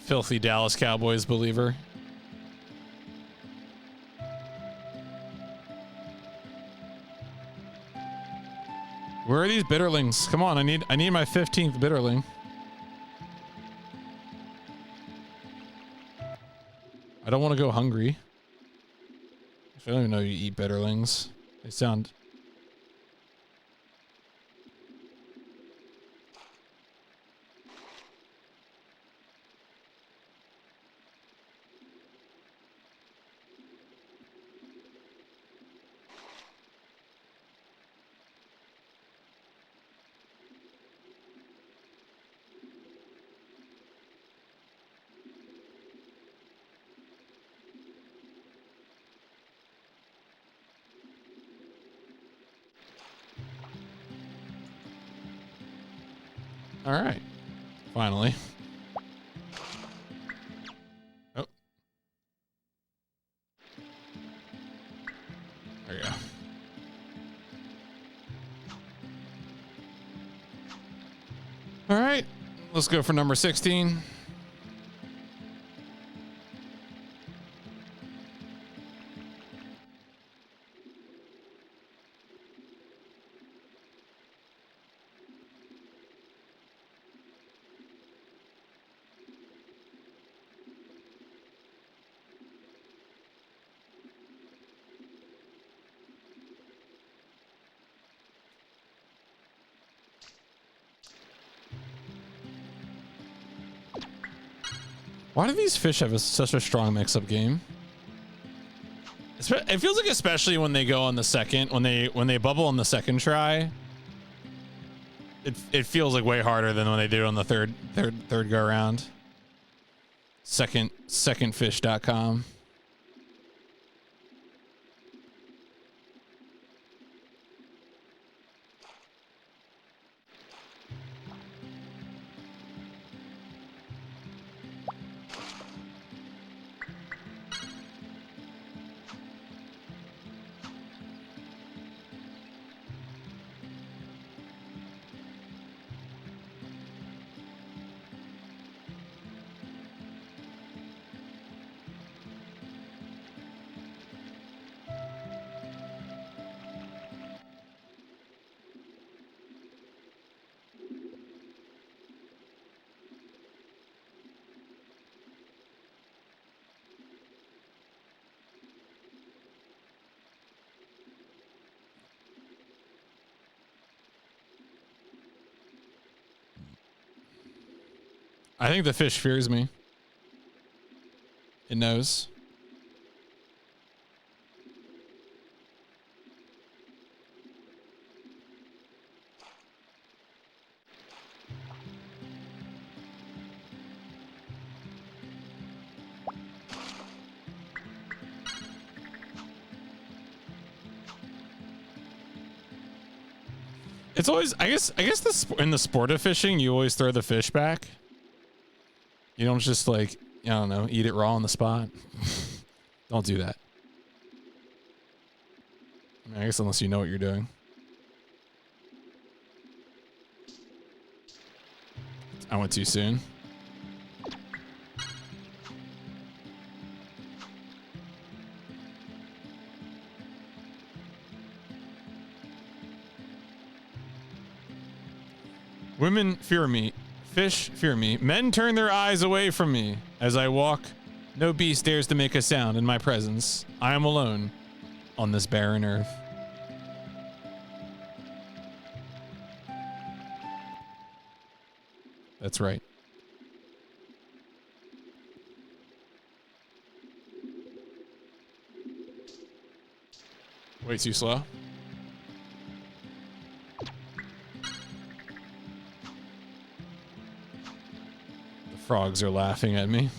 Speaker 1: Filthy Dallas Cowboys believer. Where are these bitterlings? Come on, I need my 15th bitterling. I don't want to go hungry. I don't even know you eat bitterlings. They sound... All right. Finally. Oh. There you go. All right. Let's go for number 16. Why do these fish have such a strong mix-up game? It feels like, especially when they go on the second, when they bubble on the second try, it feels like way harder than when they do on the third go around. Secondfish.com. I think the fish fears me. It knows. It's always, I guess in the sport of fishing, you always throw the fish back. You don't just like, I don't know, eat it raw on the spot. Don't do that. I mean, I guess unless you know what you're doing. I went too soon. Women fear me. Fish fear me. Men turn their eyes away from me. As I walk, no beast dares to make a sound in my presence. I am alone on this barren earth. That's right. Way too slow. The frogs are laughing at me.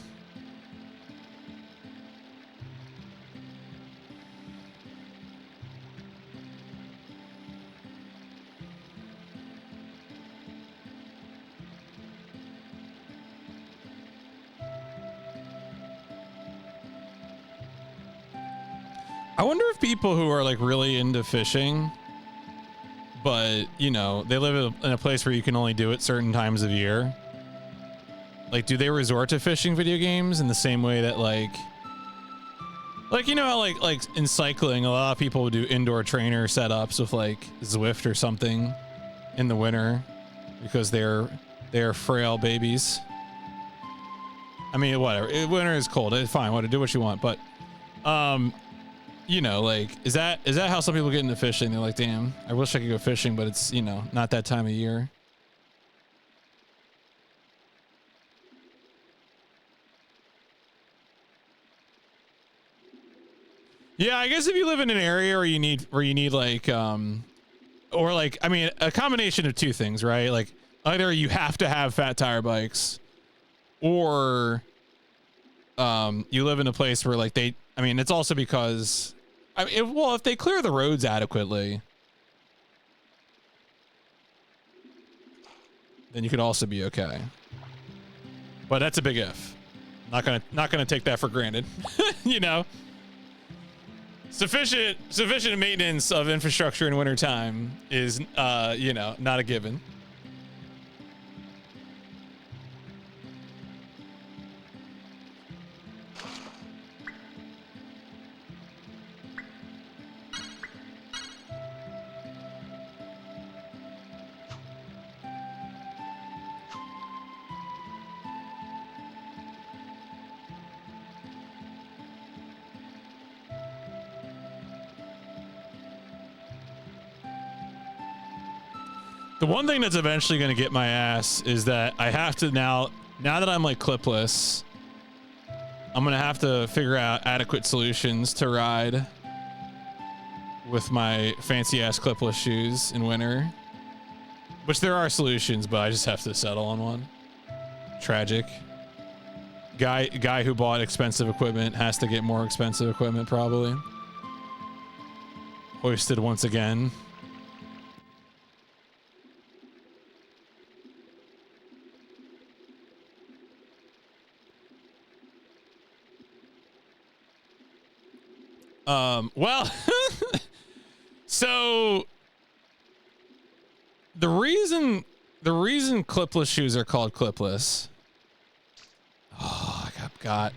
Speaker 1: I wonder if people who are like really into fishing, but you know, they live in a place where you can only do it certain times of year. Like, do they resort to fishing video games in the same way that like you know how like in cycling, a lot of people would do indoor trainer setups with like Zwift or something in the winter because they're frail babies. I mean, whatever. Winter is cold. It's fine. Whatever. Do what you want. But, you know, like, is that how some people get into fishing? They're like, damn, I wish I could go fishing, but it's, you know, not that time of year. Yeah, I guess if you live in an area where you need like, or like, I mean, a combination of two things, right? Like, either you have to have fat tire bikes, or you live in a place where like I mean, it's also because, I mean, well, if they clear the roads adequately, then you could also be okay. But that's a big if. Not gonna take that for granted. You know, sufficient maintenance of infrastructure in wintertime is, you know, not a given. The one thing that's eventually going to get my ass is that I have to now that I'm like clipless, I'm going to have to figure out adequate solutions to ride with my fancy ass clipless shoes in winter, which there are solutions, but I just have to settle on one. Tragic. Guy who bought expensive equipment has to get more expensive equipment probably. Hoisted once again. Well, so the reason clipless shoes are called clipless. Oh, I got.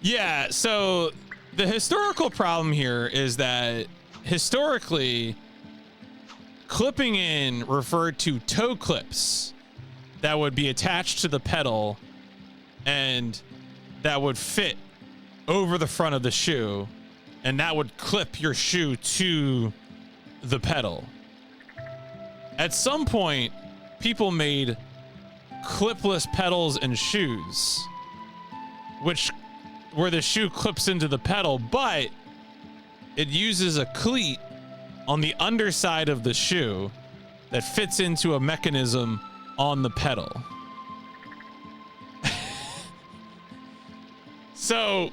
Speaker 1: Yeah. So the historical problem here is that historically, clipping in referred to toe clips that would be attached to the pedal and that would fit over the front of the shoe, and that would clip your shoe to the pedal. At some point, people made clipless pedals and shoes, where the shoe clips into the pedal, but it uses a cleat on the underside of the shoe that fits into a mechanism on the pedal. So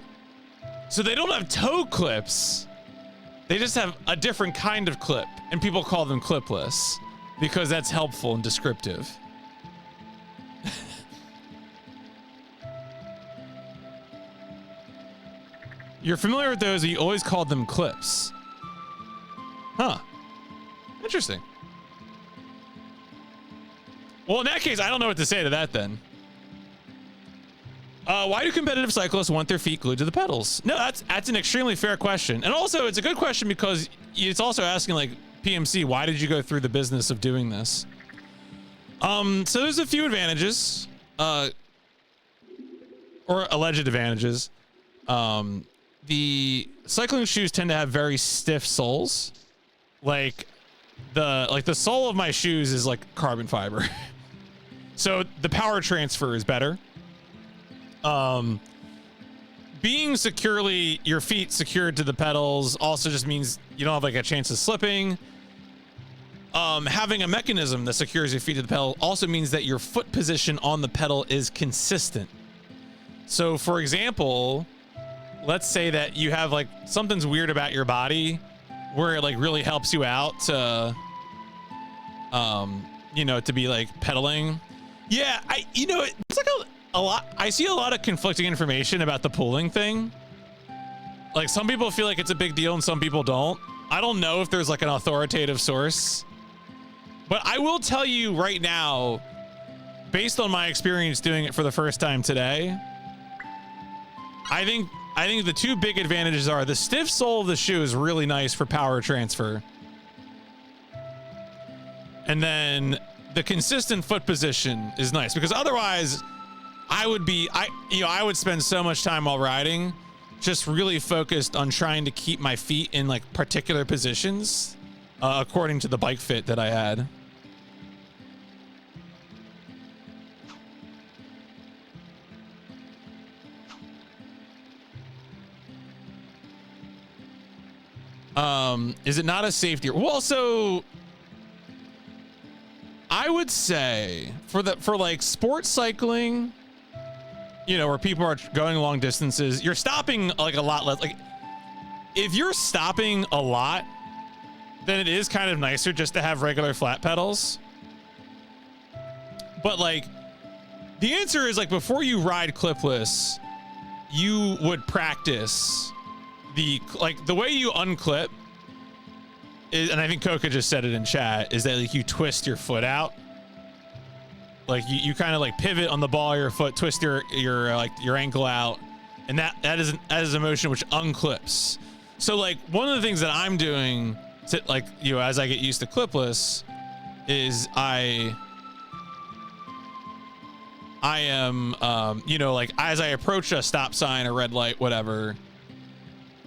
Speaker 1: they don't have toe clips. They just have a different kind of clip, and people call them clipless because that's helpful and descriptive. You're familiar with those, you always called them clips. Huh. Interesting. Well, in that case, I don't know what to say to that then. Why do competitive cyclists want their feet glued to the pedals? No, that's an extremely fair question. And also, it's a good question because it's also asking, like, PMC, why did you go through the business of doing this? So there's a few advantages, or alleged advantages. The cycling shoes tend to have very stiff soles. Like the sole of my shoes is like carbon fiber. So the power transfer is better. Being your feet secured to the pedals also just means you don't have like a chance of slipping. Having a mechanism that secures your feet to the pedal also means that your foot position on the pedal is consistent. So for example, let's say that you have like something's weird about your body where it like really helps you out to, to be like pedaling. Yeah, it's like a lot. I see a lot of conflicting information about the pulling thing. Like some people feel like it's a big deal and some people don't. I don't know if there's like an authoritative source, but I will tell you right now, based on my experience doing it for the first time today, I think the two big advantages are the stiff sole of the shoe is really nice for power transfer. And then the consistent foot position is nice because otherwise I would spend so much time while riding just really focused on trying to keep my feet in like particular positions, according to the bike fit that I had. Is it not a safety? Well, so I would say for like sports cycling, where people are going long distances, you're stopping like a lot less. Like if you're stopping a lot, then it is kind of nicer just to have regular flat pedals. But like the answer is like before you ride clipless, you would practice the way you unclip is, and I think Coca just said it in chat, is that like you twist your foot out. Like you kind of like pivot on the ball of your foot, twist your ankle out, and that is a motion which unclips. So like one of the things that I'm doing to like, as I get used to clipless is I am like as I approach a stop sign, a red light, whatever,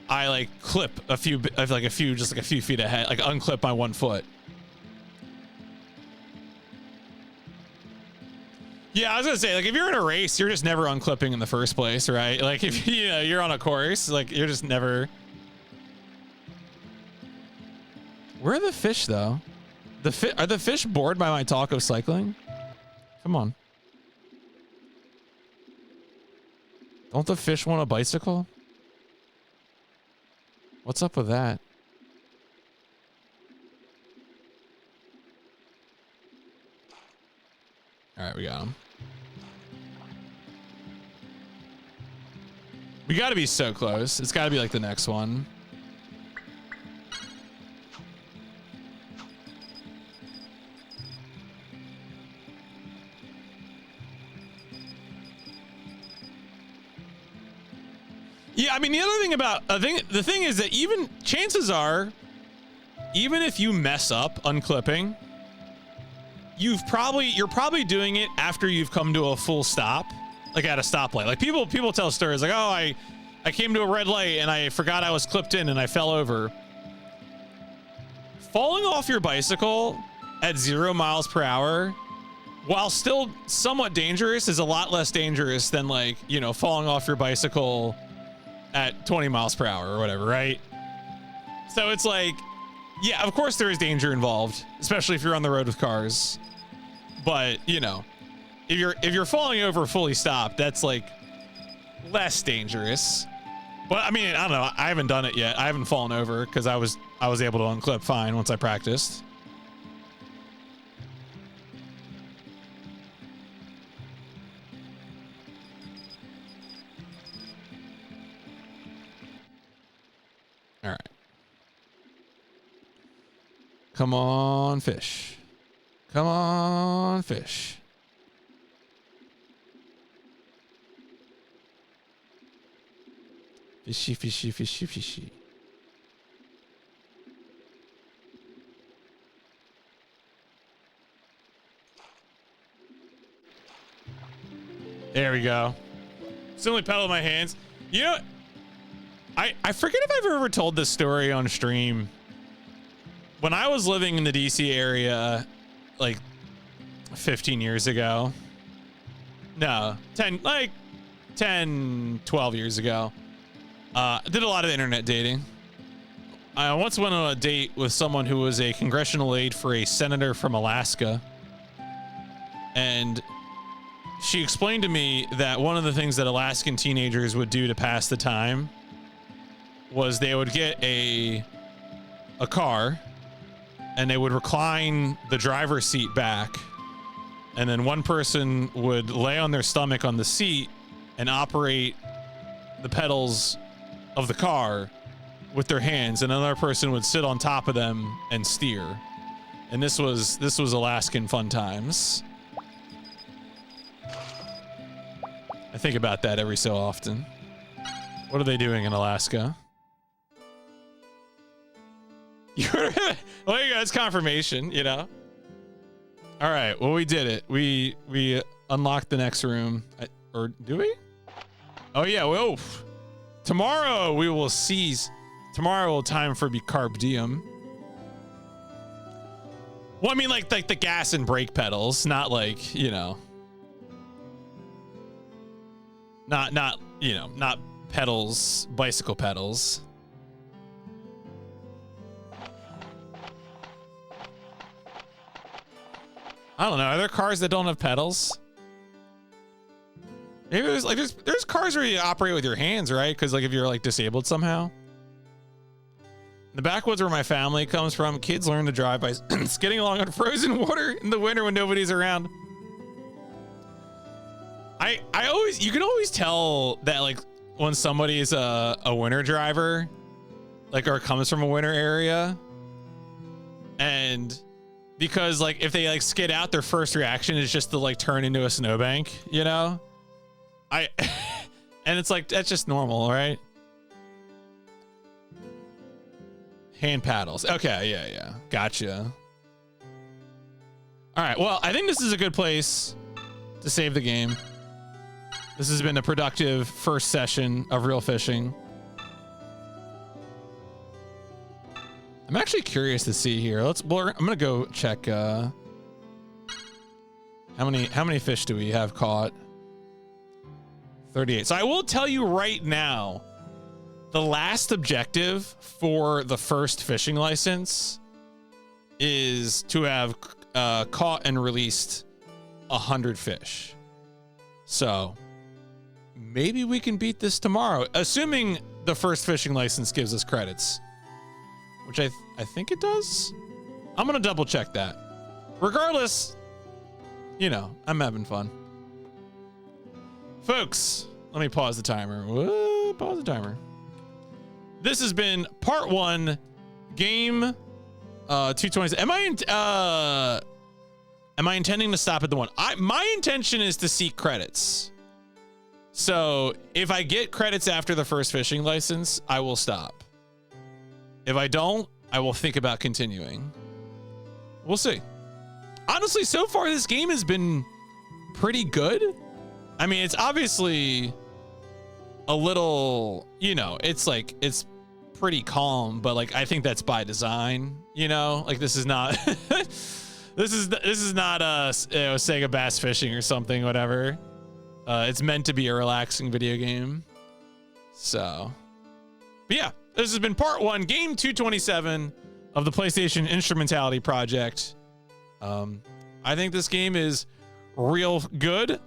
Speaker 1: I like clip a few feet ahead, like unclip my one foot. Yeah, I was gonna say, like, if you're in a race, you're just never unclipping in the first place, right? Like, if you're on a course, like, you're just never. Where are the fish, though? Are the fish bored by my talk of cycling? Come on. Don't the fish want a bicycle? What's up with that? All right, we got him. We got to be so close. It's got to be like the next one. Yeah, I mean, the other thing about the thing is that chances are, even if you mess up unclipping, you're probably doing it after you've come to a full stop, like at a stoplight. Like people tell stories like, oh, I came to a red light and I forgot I was clipped in and I fell over. Falling off your bicycle at 0 miles per hour while still somewhat dangerous, is a lot less dangerous than, like, you know, falling off your bicycle at 20 miles per hour or whatever, right? So it's like, yeah, of course there is danger involved, especially if you're on the road with cars. But, you know, if you're falling over fully stopped, that's like less dangerous. But I mean, I don't know. I haven't done it yet. I haven't fallen over because I was able to unclip fine once I practiced. All right. Come on, fish. Come on, fish. Fishy, fishy, fishy, fishy. There we go. It's the only pedal in my hands. You know, I forget if I've ever told this story on stream. When I was living in the DC area, like 15 years ago. No, 10, 12 years ago. I did a lot of internet dating. I once went on a date with someone who was a congressional aide for a senator from Alaska. And she explained to me that one of the things that Alaskan teenagers would do to pass the time was they would get a car and they would recline the driver's seat back, and then one person would lay on their stomach on the seat and operate the pedals of the car with their hands, and another person would sit on top of them and steer. And this was Alaskan fun times. I think about that every so often. What are they doing in Alaska? Well, there you go. It's confirmation, you know. All right. Well, we did it. We unlocked the next room. Or do we? Oh yeah. Well, tomorrow we will seize. Tomorrow will time for Carb Diem. Well, I mean, like the gas and brake pedals, not like, you know, not you know, not pedals, bicycle pedals. I don't know. Are there cars that don't have pedals? Maybe there's like there's cars where you operate with your hands, right? Because like if you're like disabled somehow. In the backwoods where my family comes from, kids learn to drive by skidding along on frozen water in the winter when nobody's around. You can always tell that like when somebody is a winter driver, like, or comes from a winter area, and because like if they like skid out, their first reaction is just to like turn into a snowbank, you know? And it's like, that's just normal, right? Hand paddles. Okay, yeah. Gotcha. All right, well, I think this is a good place to save the game. This has been a productive first session of Real Fishing. I'm actually curious to see here. I'm gonna go check how many fish do we have caught? 38. So I will tell you right now, the last objective for the first fishing license is to have caught and released 100 fish. So maybe we can beat this tomorrow, assuming the first fishing license gives us credits, which I think it does. I'm gonna double check that. Regardless, you know, I'm having fun. Folks, let me pause the timer. Whoa, pause the timer. This has been part 1, game 220. Am I intending to stop at the 1? My intention is to seek credits. So if I get credits after the first fishing license, I will stop. If I don't, I will think about continuing. We'll see. Honestly, so far this game has been pretty good. I mean, it's obviously a little, you know, it's pretty calm, but like I think that's by design, you know? Like this is not This is not Sega Bass Fishing or something, whatever. It's meant to be a relaxing video game. So, but yeah, this has been part 1, game 227 of the PlayStation Instrumentality Project. I think this game is real good.